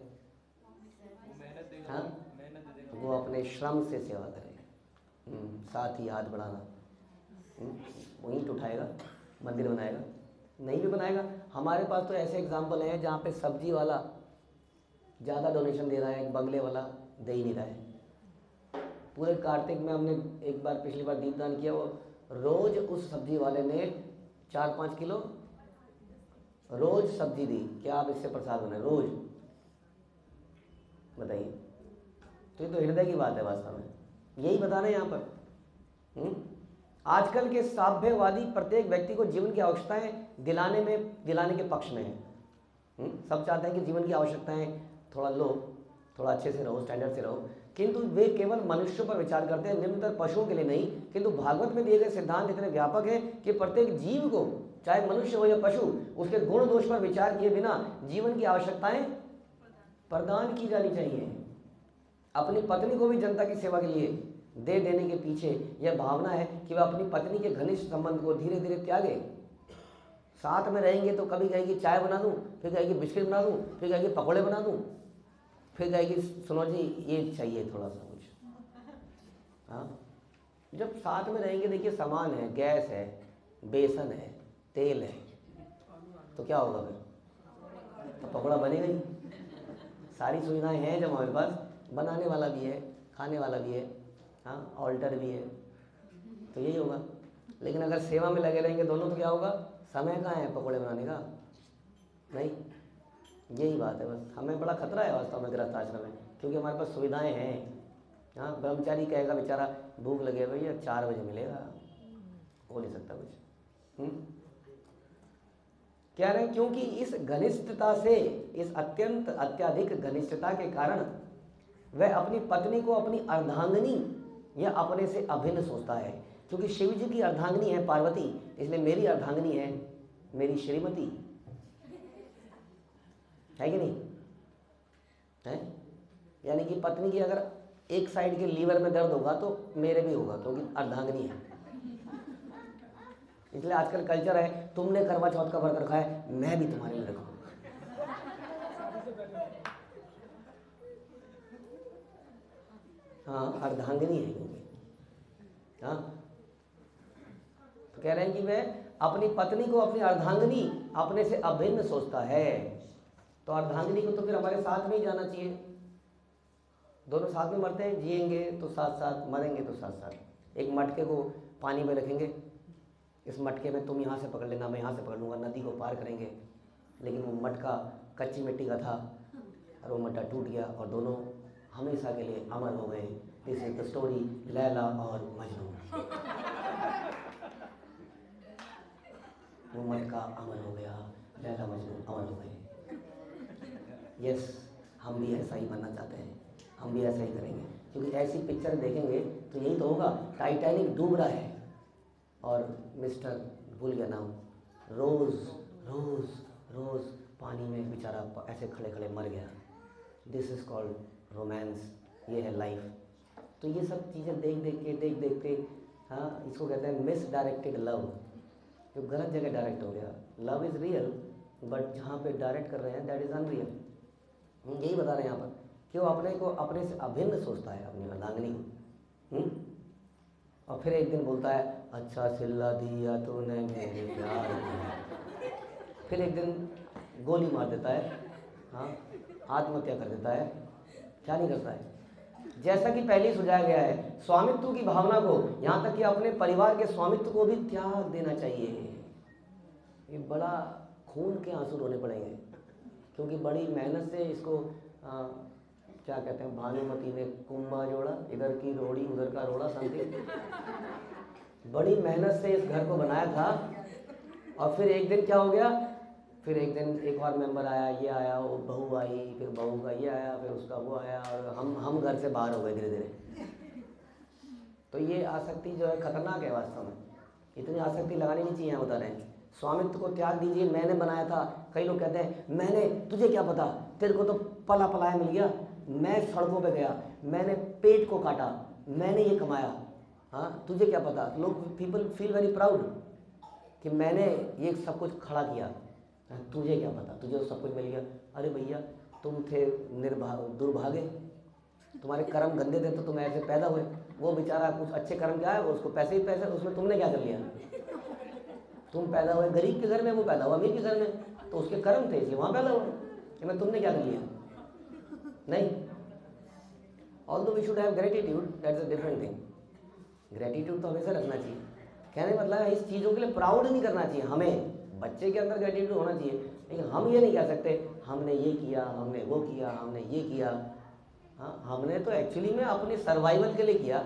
Speaker 1: हाँ, वो अपने श्रम से सेवा करे। साथ ही हाथ बढ़ाना, वहीं उठाएगा, मंदिर बनाएगा, नहीं भी बनाएगा। हमारे पास तो ऐसे एग्जाम्पल हैं जहाँ पे सब्जी वाला ज़्यादा डोनेशन दे रहा है, बंगले वाला दे ही नहीं रहा है। पूरे कार्तिक में हमने एक बार पिछली बार दीपदान किया, वो रोज़ उस सब्जी वाले ने 4-5 किलो रोज़ सब्जी दी। क्या आप इससे प्रसाद बनाए? रोज़ बताइए। तो ये तो हृदय की बात है वास्तव में, यही बता रहे हैं यहाँ पर। आजकल के साभ्यवादी प्रत्येक व्यक्ति को जीवन की आवश्यकताएं दिलाने के पक्ष में है। सब चाहते हैं कि जीवन की आवश्यकताएं थोड़ा लो, थोड़ा अच्छे से रहो, स्टैंडर्ड से रहो, किंतु वे केवल मनुष्यों पर विचार करते हैं, निम्नतर पशुओं के लिए नहीं। किंतु भागवत में दिए गए सिद्धांत इतने व्यापक है कि प्रत्येक जीव को, चाहे मनुष्य हो या पशु, उसके गुण दोष पर विचार किए बिना जीवन की आवश्यकताएं प्रदान की जानी चाहिए। अपनी पत्नी को भी जनता की सेवा के लिए दे देने के पीछे यह भावना है कि वह अपनी पत्नी के घनिष्ठ संबंध को धीरे धीरे त्यागे। साथ में रहेंगे तो कभी कहेगी चाय बना दूं, फिर कहेगी बिस्किट बना दूं, फिर कहेगी पकौड़े बना दूं, फिर कहेगी सुनो जी ये चाहिए थोड़ा सा कुछ। हाँ, जब साथ में रहेंगे, देखिए सामान है, गैस है, बेसन है, तेल है, तो क्या होगा फिर? तो पकौड़ा बनेगा ही। सारी सुविधाएं हैं जब हमारे पास, बनाने वाला भी है, खाने वाला भी है, हाँ, ऑल्टर भी है, तो यही होगा। लेकिन अगर सेवा में लगे रहेंगे दोनों, तो क्या होगा? समय कहाँ है पकौड़े बनाने का? नहीं। यही बात है बस। हमें बड़ा खतरा है वास्तव में गृहस्थ आश्रम में, क्योंकि हमारे पास सुविधाएं हैं। हाँ, ब्रह्मचारी कहेगा बेचारा भूख लगे भैया 4 बजे मिलेगा, हो नहीं सकता कुछ। कह रहे हैं क्योंकि इस घनिष्ठता से, इस अत्यंत अत्यधिक घनिष्ठता के कारण वह अपनी पत्नी को अपनी अर्धांगिनी या अपने से अभिन्न सोचता है। क्योंकि शिव जी की अर्धांगिनी है पार्वती, इसलिए मेरी अर्धांगिनी है मेरी श्रीमती, है कि नहीं है? यानी कि पत्नी की अगर एक साइड के लीवर में दर्द होगा तो मेरे भी होगा, क्योंकि अर्धांगिनी है। इसलिए आजकल कल्चर है, तुमने करवा चौथ का व्रत रखा है, मैं भी तुम्हारे लिए रखूंगा। हाँ, अर्धांगिनी है क्योंकि। हाँ, तो कह रहे हैं कि वह अपनी पत्नी को अपनी अर्धांगिनी अपने से अभिन्न सोचता है। तो अर्धांगिनी को तो फिर हमारे साथ में ही जाना चाहिए। दोनों साथ में मरते हैं, जिएंगे तो साथ साथ, मरेंगे तो साथ साथ। एक मटके को पानी में रखेंगे, इस मटके में तुम यहाँ से पकड़ लेना, मैं यहाँ से पकड़ लूँगा, नदी को पार करेंगे। लेकिन वो मटका कच्ची मिट्टी का था और वो मटका टूट गया और दोनों हमेशा के लिए अमर हो गए। This is the story Laila और मजनू। वो मटका अमर हो गया, लैला मजनू अमर हो गए। यस, हम भी ऐसा ही बनना चाहते हैं, हम भी ऐसा ही करेंगे। क्योंकि ऐसी पिक्चर देखेंगे तो यही तो होगा। टाइटैनिक डूब रहा है और मिस्टर भूल गया नाम, रोज रोज रोज पानी में बेचारा ऐसे खड़े खड़े मर गया। दिस इज कॉल्ड रोमांस, ये है लाइफ। तो ये सब चीज़ें देख देख के हाँ, इसको कहते हैं मिस डायरेक्टेड लव, जो गलत जगह डायरेक्ट हो गया। लव इज़ रियल, बट जहाँ पे डायरेक्ट कर रहे हैं दैट इज़ अनरियल। यही बता रहे हैं यहाँ पर कि वो अपने को अपने से अभिन्न सोचता है, अपनी अर्धांगिनी को। और फिर एक दिन बोलता है, अच्छा सिल्ला दिया तूने मेरे प्यार को। फिर एक दिन गोली मार देता है, हाँ, आत्महत्या कर देता है। क्या नहीं करता है? जैसा कि पहले ही सुझाया गया है, स्वामित्व की भावना को, यहाँ तक कि अपने परिवार के स्वामित्व को भी त्याग देना चाहिए। ये बड़ा खून के आंसू रोने पड़ेंगे, क्योंकि बड़ी मेहनत से इसको क्या कहते हैं, भानुमति ने कुंभा जोड़ा, इधर की रोड़ी उधर का रोड़ा, समथिंग। बड़ी मेहनत से इस घर को बनाया था और फिर एक दिन क्या हो गया, फिर एक दिन एक और मेंबर आया, ये आया, वो बहू आई, फिर बहू का ये आया, फिर उसका वो आया, और हम घर से बाहर हो गए धीरे धीरे। तो ये आसक्ति जो है खतरनाक है वास्तव में। इतनी आसक्ति लगानी नहीं चाहिए, बता रहे हैं। स्वामित्व को त्याग दीजिए। मैंने बनाया था, कई लोग कहते हैं मैंने, तुझे क्या पता, तेरे को तो पला पलाया मिल गया। मैं सड़कों पे गया, मैंने पेट को काटा, मैंने ये कमाया, हाँ, तुझे क्या पता। लोग, पीपल फील वेरी प्राउड कि मैंने ये सब कुछ खड़ा किया, तुझे क्या पता, तुझे तो सब कुछ मिल गया। अरे भैया, तुम थे दुर्भागे, तुम्हारे कर्म गंदे थे तो तुम ऐसे पैदा हुए। वो बेचारा कुछ अच्छे कर्म क्या है, उसको पैसे ही पैसे, उसमें तुमने क्या कर लिया। तुम पैदा हुए गरीब के घर में, वो पैदा हुआ अमीर के घर में, तो उसके कर्म थे इसलिए वहाँ पैदा हुआ। इसमें तुमने क्या कर लिया? नहीं। Although we should have gratitude, that's a different thing. Gratitude तो हमेशा रखना चाहिए। कहने का मतलब है इस चीज़ों के लिए प्राउड नहीं करना चाहिए हमें। बच्चे के अंदर ग्रेटिट्यूड होना चाहिए, लेकिन हम ये नहीं कह सकते हमने ये किया, हमने वो किया, हमने ये किया। हाँ, हमने तो एक्चुअली में अपने सर्वाइवल के लिए किया,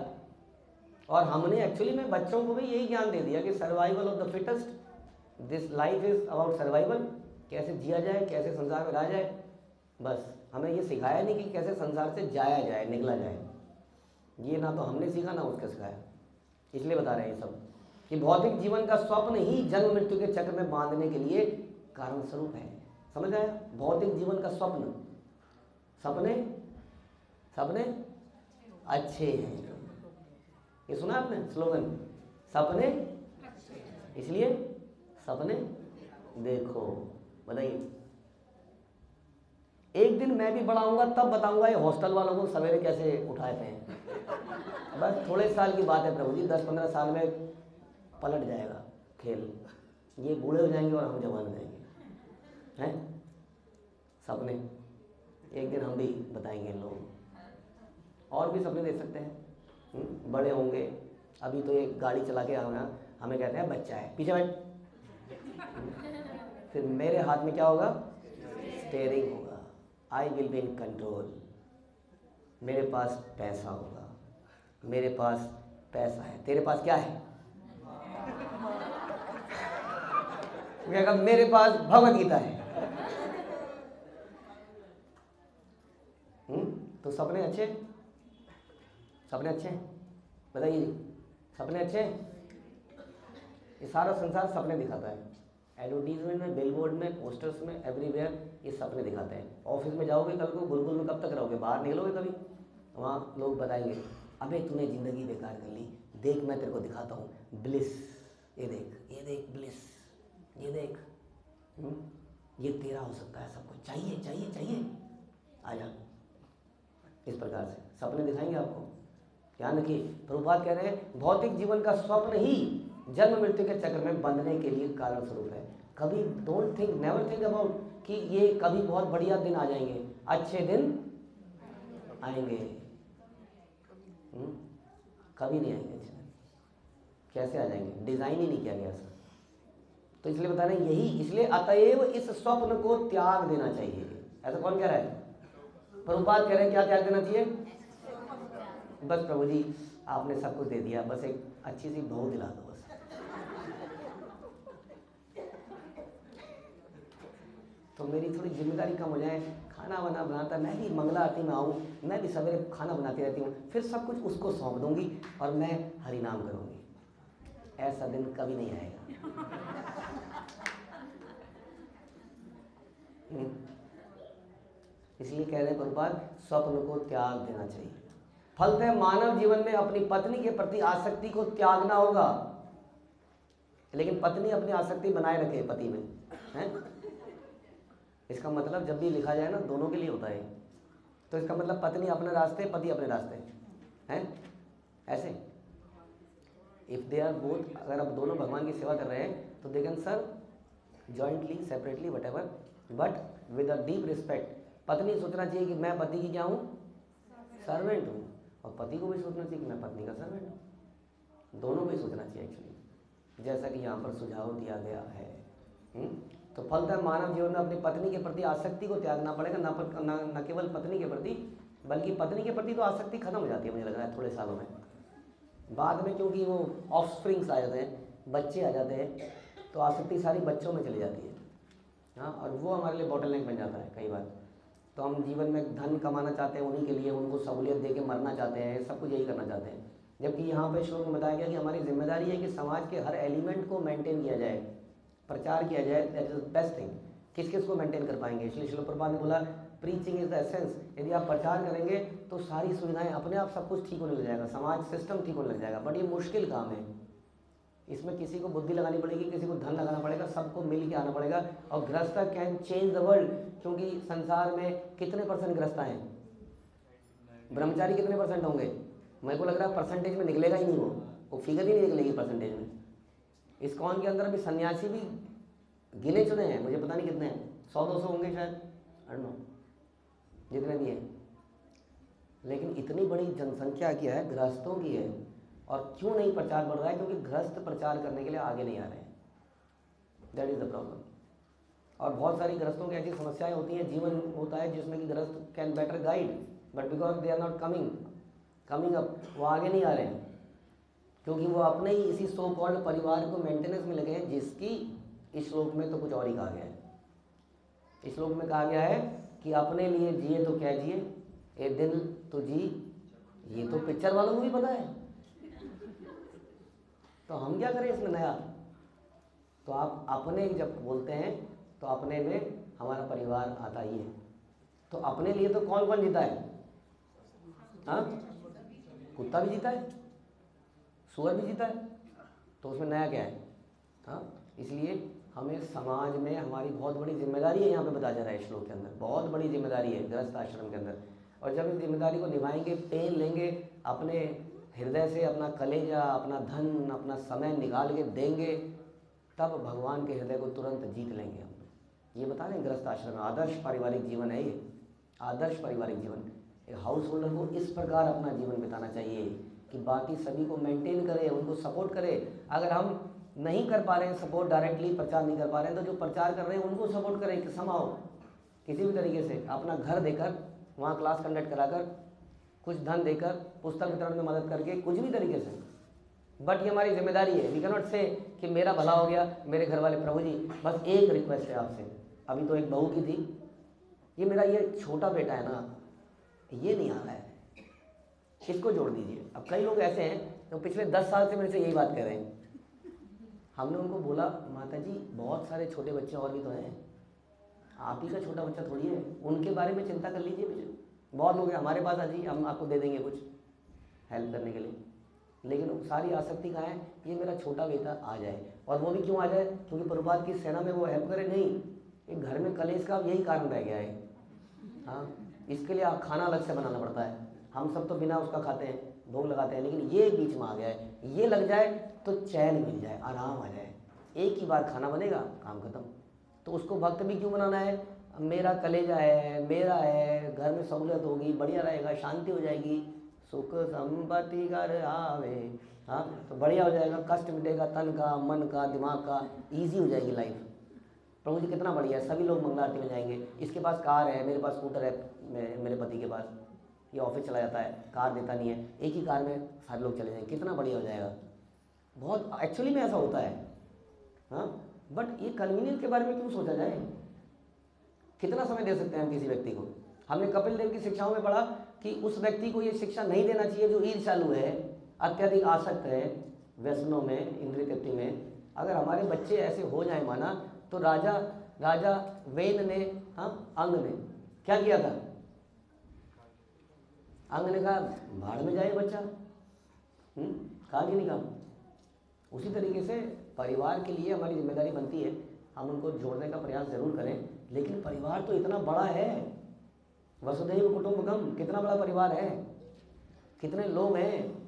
Speaker 1: और हमने एक्चुअली में बच्चों को भी यही ज्ञान दे दिया कि survival of the fittest, this life is about survival. कैसे जिया जाए, कैसे संसार में रहा जाए, बस। हमें ये सिखाया नहीं कि कैसे संसार से जाया जाए, निकला जाए। ये ना तो हमने सीखा ना उसके सिखाया। इसलिए बता रहे हैं ये सब कि भौतिक जीवन का स्वप्न ही जन्म मृत्यु के चक्र में बांधने के लिए कारण स्वरूप है। समझ आया? भौतिक जीवन का स्वप्न, सपने सपने अच्छे हैं। ये सुना आपने स्लोगन, सपने, इसलिए सपने देखो। बताइए, एक दिन मैं भी बड़ा होऊंगा तब बताऊंगा ये हॉस्टल वालों को सवेरे कैसे उठाते हैं। बस थोड़े साल की बात है प्रभु जी, 10-15 साल में पलट जाएगा खेल। ये बूढ़े हो जाएंगे और हम जवान हो जाएंगे, हैं? सपने एक दिन हम भी बताएंगे लोग। और भी सपने दे सकते हैं, बड़े होंगे। अभी तो एक गाड़ी चला के हमें कहते हैं बच्चा है, पीछे बैठ। फिर मेरे हाथ में क्या होगा? स्टेयरिंग होगा, I will be in control, मेरे पास पैसा होगा, मेरे पास पैसा है। तेरे पास क्या है? कहेगा मेरे पास भगवत गीता है। तो सपने अच्छे, सपने अच्छे हैं, बताइए सपने अच्छे हैं? ये सारा संसार सपने दिखाता है, एडवर्टीजमेंट में, बिलबोर्ड में, पोस्टर्स में, एवरीवेयर ये सपने दिखाते हैं। ऑफिस में जाओगे कल को, गुरुकुल में कब तक रहोगे? बाहर निकलोगे कभी? वहाँ लोग बताएंगे अबे तूने ज़िंदगी बेकार कर ली, देख मैं तेरे को दिखाता हूँ ब्लिस, ये देख ब्लिस, ये देख, ये तेरा हो सकता है, सब कुछ चाहिए चाहिए चाहिए, आजा। इस प्रकार से सपने दिखाएंगे आपको। ध्यान रखिए, प्रभुपाद कह रहे हैं भौतिक जीवन का स्वप्न ही जन्म मृत्यु के चक्र में बंधने के लिए कारण स्वरूप है। कभी don't think, never think about कि ये कभी बहुत बढ़िया दिन आ जाएंगे, अच्छे दिन आएंगे, कभी नहीं आएंगे अच्छे दिन। कैसे आ जाएंगे? डिजाइन ही नहीं किया गया सर। तो इसलिए बता रहे हैं यही, इसलिए अतएव इस स्वप्न को त्याग देना चाहिए। ऐसा कौन कह रहा है? प्रभुपाद कह रहे हैं क्या त्याग देना चाहिए? बस प्रभु जी आपने सब कुछ दे दिया, बस एक अच्छी सी बहू दिला दो बस। तो मेरी थोड़ी जिम्मेदारी कम हो जाए, खाना वाना बनाता, मैं भी मंगला आरती में आऊँ, मैं भी सवेरे खाना बनाती रहती हूँ, फिर सब कुछ उसको सौंप दूंगी और मैं हरि नाम करूँगी। ऐसा दिन कभी नहीं आएगा। इसलिए कह रहे हैं प्रभुपाद स्वप्न को त्याग देना चाहिए। फलतः मानव जीवन में अपनी पत्नी के प्रति आसक्ति को त्यागना होगा, लेकिन पत्नी अपनी आसक्ति बनाए रखे पति में, है? इसका मतलब जब भी लिखा जाए ना दोनों के लिए होता है, तो इसका मतलब पत्नी अपने रास्ते, पति अपने रास्ते, हैं? ऐसे इफ दे आर बोथ, अगर आप दोनों भगवान की सेवा कर रहे हैं तो they can serve jointly, separately, what but with a deep respect. पत्नी सोचना चाहिए कि मैं पति की क्या हूँ? सर्वेंट हूँ, और पति को भी सोचना चाहिए कि मैं पत्नी का सर्वेंट हूँ। दोनों को ही सोचना चाहिए एक्चुअली, जैसा कि यहाँ पर सुझाव दिया गया है। तो फलतः मानव जीवन में अपनी पत्नी के प्रति आसक्ति को त्यागना पड़ेगा, न केवल पत्नी के प्रति, बल्कि पत्नी के प्रति तो आसक्ति खत्म हो जाती है मुझे लग रहा है थोड़े सालों में, बाद में क्योंकि वो ऑफस्प्रिंग्स आ जाते हैं, बच्चे आ जाते हैं, तो आसक्ति सारी बच्चों में चली जाती है। हाँ, और वो हमारे लिए बॉटलनेक बन जाता है कई बार। तो हम जीवन में धन कमाना चाहते हैं, उन्हीं के लिए उनको सहूलियत दे के मरना चाहते हैं, सब कुछ यही करना चाहते हैं। जबकि यहाँ पे श्लोक में बताया गया कि हमारी जिम्मेदारी है कि समाज के हर एलिमेंट को मेंटेन किया जाए, प्रचार किया जाए, दैट इज बेस्ट थिंग। किस किस को मेंटेन कर पाएंगे? इसलिए श्रील प्रभुपाद ने बोला प्रीचिंग इज द एसेंस। यदि आप प्रचार करेंगे तो सारी सुविधाएं अपने आप सब कुछ ठीक होने लग जाएगा, समाज सिस्टम ठीक होने लग जाएगा। बट ये मुश्किल काम है, इसमें किसी को बुद्धि लगानी पड़ेगी, किसी को धन लगाना पड़ेगा, सबको मिल के आना पड़ेगा। और गृहस्थ कैन चेंज द वर्ल्ड, क्योंकि संसार में कितने % गृहस्थ हैं? ब्रह्मचारी कितने % होंगे? मेरे को लग रहा है परसेंटेज में निकलेगा ही नहीं, वो फिगर ही नहीं निकलेगी परसेंटेज में। इस्कॉन के अंदर अभी सन्यासी भी गिने चुने हैं, मुझे पता नहीं कितने हैं, 100-200 होंगे शायद, आई डोंट नो, जितने भी हैं। लेकिन इतनी बड़ी जनसंख्या क्या है? गृहस्थों की है। और क्यों नहीं प्रचार बढ़ रहा है? क्योंकि गृहस्थ प्रचार करने के लिए आगे नहीं आ रहे हैं, दैट इज द प्रॉब्लम। और बहुत सारी गृहस्थों की ऐसी समस्याएं होती हैं, जीवन होता है जिसमें कि गृहस्थ can better guide, but because they are not coming up, वो आगे नहीं आ रहे हैं, क्योंकि वो अपने ही इसी सो कॉल्ड परिवार को मेंटेनेंस में लगे हैं, जिसकी इस श्लोक में तो कुछ और ही कहा गया है। इस श्लोक में कहा गया है कि अपने लिए जिए तो क्या जिए, ए दिल तो जी, ये तो पिक्चर वालों को भी पता है, तो हम क्या करें इसमें नया? तो आप अपने जब बोलते हैं तो अपने में हमारा परिवार आता ही है। तो अपने लिए तो कौन कौन जीता है? हाँ, कुत्ता भी जीता है, सूअर भी जीता है, तो उसमें नया क्या है? हाँ, इसलिए हमें समाज में हमारी बहुत बड़ी जिम्मेदारी है, यहाँ पे बताया जा रहा है श्लोक के अंदर, बहुत बड़ी जिम्मेदारी है गृहस्थ आश्रम के अंदर। और जब इस जिम्मेदारी को निभाएंगे, पेन लेंगे, अपने हृदय से अपना कलेजा, अपना धन, अपना समय निकाल के देंगे, तब भगवान के हृदय को तुरंत जीत लेंगे हम। ये बता रहे हैं गृहस्थ आश्रम में आदर्श पारिवारिक जीवन है ये, आदर्श पारिवारिक जीवन। एक हाउस होल्डर को इस प्रकार अपना जीवन बिताना चाहिए कि बाकी सभी को मेंटेन करे, उनको सपोर्ट करे। अगर हम नहीं कर पा रहे हैं सपोर्ट, डायरेक्टली प्रचार नहीं कर पा रहे हैं, तो जो प्रचार कर रहे हैं उनको सपोर्ट करें कि समाओ, किसी भी तरीके से अपना घर देकर, वहाँ क्लास कंडक्ट कराकर, कुछ धन देकर, पुस्तक वितरण में मदद करके, कुछ भी तरीके से। बट ये हमारी जिम्मेदारी है। वी कैन नॉट से कि मेरा भला हो गया, मेरे घर वाले। प्रभु जी बस एक रिक्वेस्ट है आपसे, अभी तो एक बहू की थी, ये मेरा ये छोटा बेटा है ना, ये नहीं आ रहा है, इसको जोड़ दीजिए। अब कई लोग ऐसे हैं तो पिछले 10 साल से मेरे से यही बात कर रहे हैं। हमने उनको बोला, माता जी बहुत सारे छोटे बच्चे और भी तो हैं, आप ही का छोटा बच्चा थोड़ी है, उनके बारे में चिंता कर लीजिए। पीछे बहुत लोग हैं, हमारे पास आ जाइए, हम आपको दे देंगे कुछ हेल्प करने के लिए। लेकिन सारी आसक्ति कहाँ है, ये मेरा छोटा बेटा आ जाए। और वो भी क्यों आ जाए, क्योंकि प्रभुपाद की सेना में वो हेल्प करे? नहीं, एक घर में कलेश का यही कारण रह गया है। हाँ, इसके लिए आप खाना अलग से बनाना पड़ता है। हम सब तो बिना उसका खाते हैं, भोग लगाते हैं, लेकिन ये बीच में आ गया है। ये लग जाए तो चैन मिल जाए, आराम आ जाए। एक ही बार खाना बनेगा, काम खत्म। तो उसको भक्त भी क्यों बनाना है? मेरा कलेजा है, मेरा है, घर में सहूलियत होगी, बढ़िया रहेगा, शांति हो जाएगी, सुख संपत्ति घर आवे। हाँ, तो बढ़िया हो जाएगा, कष्ट मिटेगा, तन का, मन का, दिमाग का, ईजी हो जाएगी लाइफ। प्रभु जी कितना बढ़िया है, सभी लोग मंगला आरती में जाएंगे। इसके पास कार है, मेरे पास स्कूटर है, मेरे पति के पास, ये ऑफिस चला जाता है, कार देता नहीं है, एक ही कार में सारे लोग चले जाएंगे, कितना बढ़िया हो जाएगा। बहुत एक्चुअली में ऐसा होता है। हाँ, बट ये कन्वीनियंस के बारे में क्यों सोचा जाए? कितना समय दे सकते हैं हम किसी व्यक्ति को? हमने कपिल देव की शिक्षाओं में पढ़ा कि उस व्यक्ति को ये शिक्षा नहीं देना चाहिए जो ईर्ष्यालु है, अत्यधिक आसक्त है व्यसनों में, इंद्रिय तृप्ति में। अगर हमारे बच्चे ऐसे हो जाए माना, तो राजा वेन ने, हाँ, अंग ने क्या किया था? अंग ने कहा भाड़ में जाए बच्चा, कहा कि नहीं कहा? उसी तरीके से परिवार के लिए हमारी जिम्मेदारी बनती है, हम उनको जोड़ने का प्रयास जरूर करें। लेकिन परिवार तो इतना बड़ा है, वसुधैव कुटुंबकम, कितना बड़ा परिवार है, कितने लोग हैं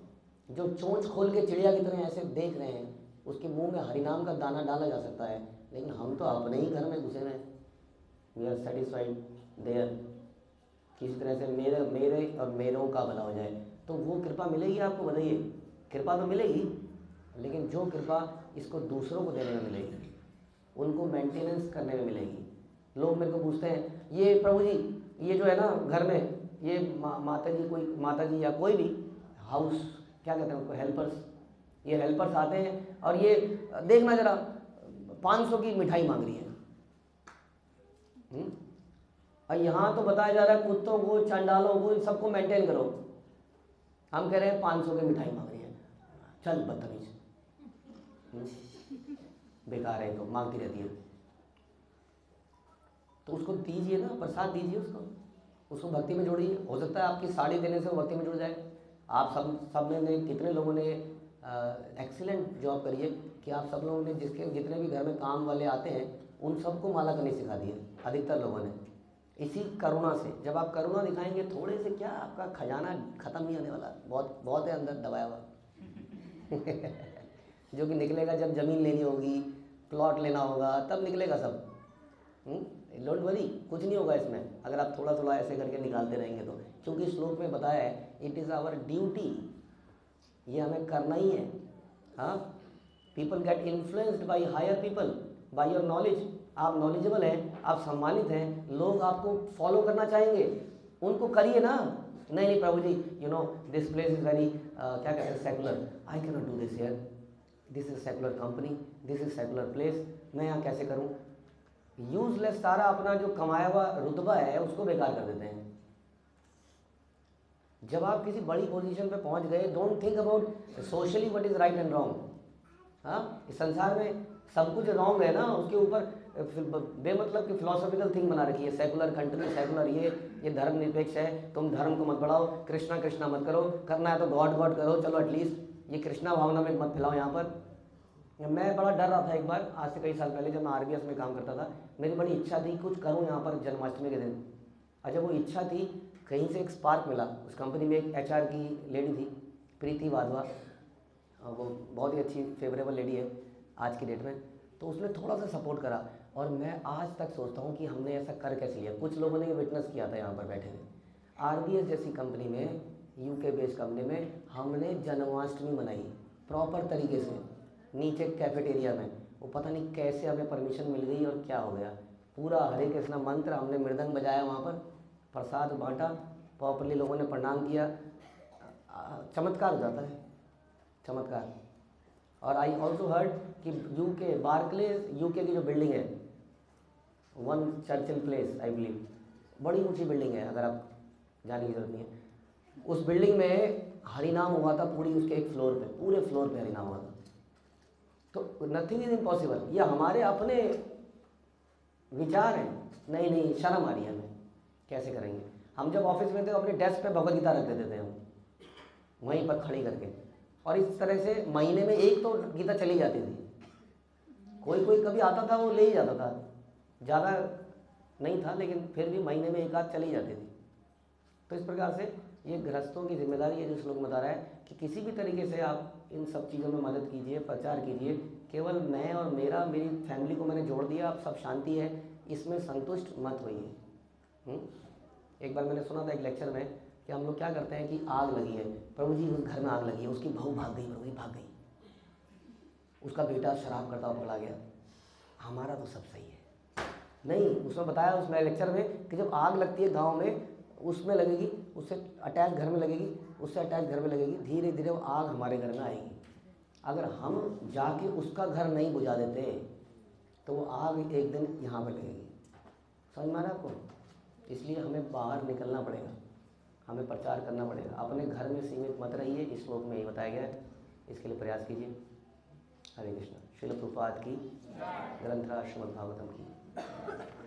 Speaker 1: जो चोंच खोल के चिड़िया की तरह ऐसे देख रहे हैं, उसके मुंह में हरिनाम का दाना डाला जा सकता है, लेकिन हम तो अपने ही घर में घुसे हुए हैं। वी आर सेटिस्फाइड देयर, किसी तरह से मेरे और मेरों का भला हो जाए। तो वो कृपा मिलेगी आपको? बताइए, कृपा तो मिलेगी, लेकिन जो कृपा इसको दूसरों को देने में मिलेगी, उनको मेंटेनेंस करने में मिलेगी। लोग मेरे को पूछते हैं, ये प्रभु जी ये जो है ना घर में, ये माता जी या कोई भी हाउस, क्या कहते हैं उनको, हेल्पर्स, ये हेल्पर्स आते हैं और ये देखना जरा 500 की मिठाई मांग रही है। और यहाँ तो बताया जा रहा है कुत्तों को, चंडालों को, इन सबको मेंटेन करो। हम कह रहे हैं 500 की मिठाई मांग रही है, चल बदतमीज, बेकार है, तो मांगती रहती है। तो उसको दीजिए ना, प्रसाद दीजिए उसको भक्ति में जोड़िए। हो सकता है आपकी साड़ी देने से वो भक्ति में जुड़ जाए। आप सब ने कितने लोगों ने एक्सीलेंट जॉब करिए कि आप सब लोगों ने जितने भी घर में काम वाले आते हैं उन सबको माला करनी सिखा दी है, अधिकतर लोगों ने, इसी करुणा से। जब आप करुणा दिखाएंगे, थोड़े से क्या, आपका खजाना खत्म नहीं होने वाला, बहुत है अंदर दबाया हुआ जो कि निकलेगा जब ज़मीन लेनी होगी, प्लॉट लेना होगा, तब निकलेगा सब। डोंट वरी, कुछ नहीं होगा इसमें अगर आप थोड़ा थोड़ा ऐसे करके निकालते रहेंगे तो, क्योंकि श्लोक में बताया है इट इज़ आवर ड्यूटी, ये हमें करना ही है। हाँ, people get influenced by hire people, by your knowledge. आप नॉलेजेबल हैं, आप सम्मानित हैं, लोग आपको फॉलो करना चाहेंगे, उनको करिए ना। नहीं प्रभु जी, you know this place is very क्या कहते हैं, secular, I can not do this here, this is secular company, this is secular place, मैं यहाँ कैसे करूँ? यूजलेस सारा अपना जो कमाया हुआ रुतबा है उसको बेकार कर देते हैं। जब आप किसी बड़ी पोजीशन पे पहुंच गए, don't think about socially what is right and wrong. हाँ, इस संसार में सब कुछ रॉन्ग है ना, उसके ऊपर बेमतलब की फिलोसॉफिकल थिंग बना रखी है, सेकुलर कंट्री, सेकुलर ये धर्मनिरपेक्ष है, तुम धर्म को मत बढ़ाओ, कृष्णा मत करो, करना है तो गॉड करो, चलो एटलीस्ट ये कृष्णा भावना में मत फैलाओ यहाँ पर। मैं बड़ा डर रहा था एक बार, आज से कई साल पहले, जब मैं आरबीएस में काम करता था, मेरी बड़ी इच्छा थी कुछ करूँ यहाँ पर जन्माष्टमी के दिन। अच्छा, वो इच्छा थी, कहीं से एक स्पार्क मिला। उस कंपनी में एक एचआर की लेडी थी, प्रीति वाधवा, वो बहुत ही अच्छी फेवरेबल लेडी है आज की डेट में। तो उसने थोड़ा सा सपोर्ट करा, और मैं आज तक सोचता हूँ कि हमने ऐसा कर कैसे लिया। कुछ लोगों ने ये विटनेस किया था यहाँ पर बैठे हुए। आरबीएस जैसी कंपनी में, यूके बेस्ड कंपनी में, हमने जन्माष्टमी मनाई प्रॉपर तरीके से, नीचे कैफेटेरिया में। वो पता नहीं कैसे हमें परमिशन मिल गई और क्या हो गया, पूरा हरे कृष्णा मंत्र, हमने मृदंग बजाया वहाँ पर, प्रसाद बांटा, प्रॉपरली लोगों ने प्रणाम किया। चमत्कार हो जाता है, चमत्कार। और आई ऑल्सो हर्ड कि यूके बार्कले, यूके की जो बिल्डिंग है, one Churchill place I believe, बड़ी ऊंची बिल्डिंग है, अगर आप जाने की जरूरत नहीं है। उस बिल्डिंग में हरिनाम हुआ था पूरी उसके एक फ्लोर पे, पूरे फ्लोर पे हरिनाम हुआ था। तो नथिंग इज इम्पॉसिबल। ये हमारे अपने विचार हैं, नहीं शर्म आ रही है हमें, कैसे करेंगे। हम जब ऑफिस में थे अपने डेस्क पे भगवद गीता रख देते थे हम, वहीं पर खड़ी करके, और इस तरह से महीने में एक तो गीता चली जाती थी। कोई कोई कभी आता था वो ले ही जाता था, ज़्यादा नहीं था लेकिन फिर भी महीने में एक आध चली जाती थी। तो इस प्रकार से ये गृहस्थों की जिम्मेदारी है, जो श्लोक बता रहा है कि किसी भी तरीके से आप इन सब चीज़ों में मदद कीजिए, प्रचार कीजिए। केवल मैं और मेरी फैमिली को मैंने जोड़ दिया, अब सब शांति है, इसमें संतुष्ट मत होइए। एक बार मैंने सुना था एक लेक्चर में कि हम लोग क्या करते हैं कि आग लगी है, प्रभु जी उस घर में आग लगी है, उसकी बहू भाग गई, प्रभु जी भाग गई, उसका बेटा शराब करता हुआ पकड़ा गया, हमारा तो सब सही है। नहीं, उसमें बताया उसमें लेक्चर में कि जब आग लगती है गांव में, उसमें लगेगी, उससे अटैच घर में लगेगी, उससे अटैच घर में लगेगी, धीरे धीरे वो आग हमारे घर में आएगी। अगर हम जाके उसका घर नहीं बुझा देते तो वो आग एक दिन यहाँ पर लगेगी। समझ में आ रहा है आपको? इसलिए हमें बाहर निकलना पड़ेगा, हमें प्रचार करना पड़ेगा। अपने घर में सीमित मत रहिए, इस श्लोक में यही बताया गया है, इसके लिए प्रयास कीजिए। हरे कृष्ण। श्रील प्रभुपाद की, ग्रंथराज श्रीमद् भागवतम की।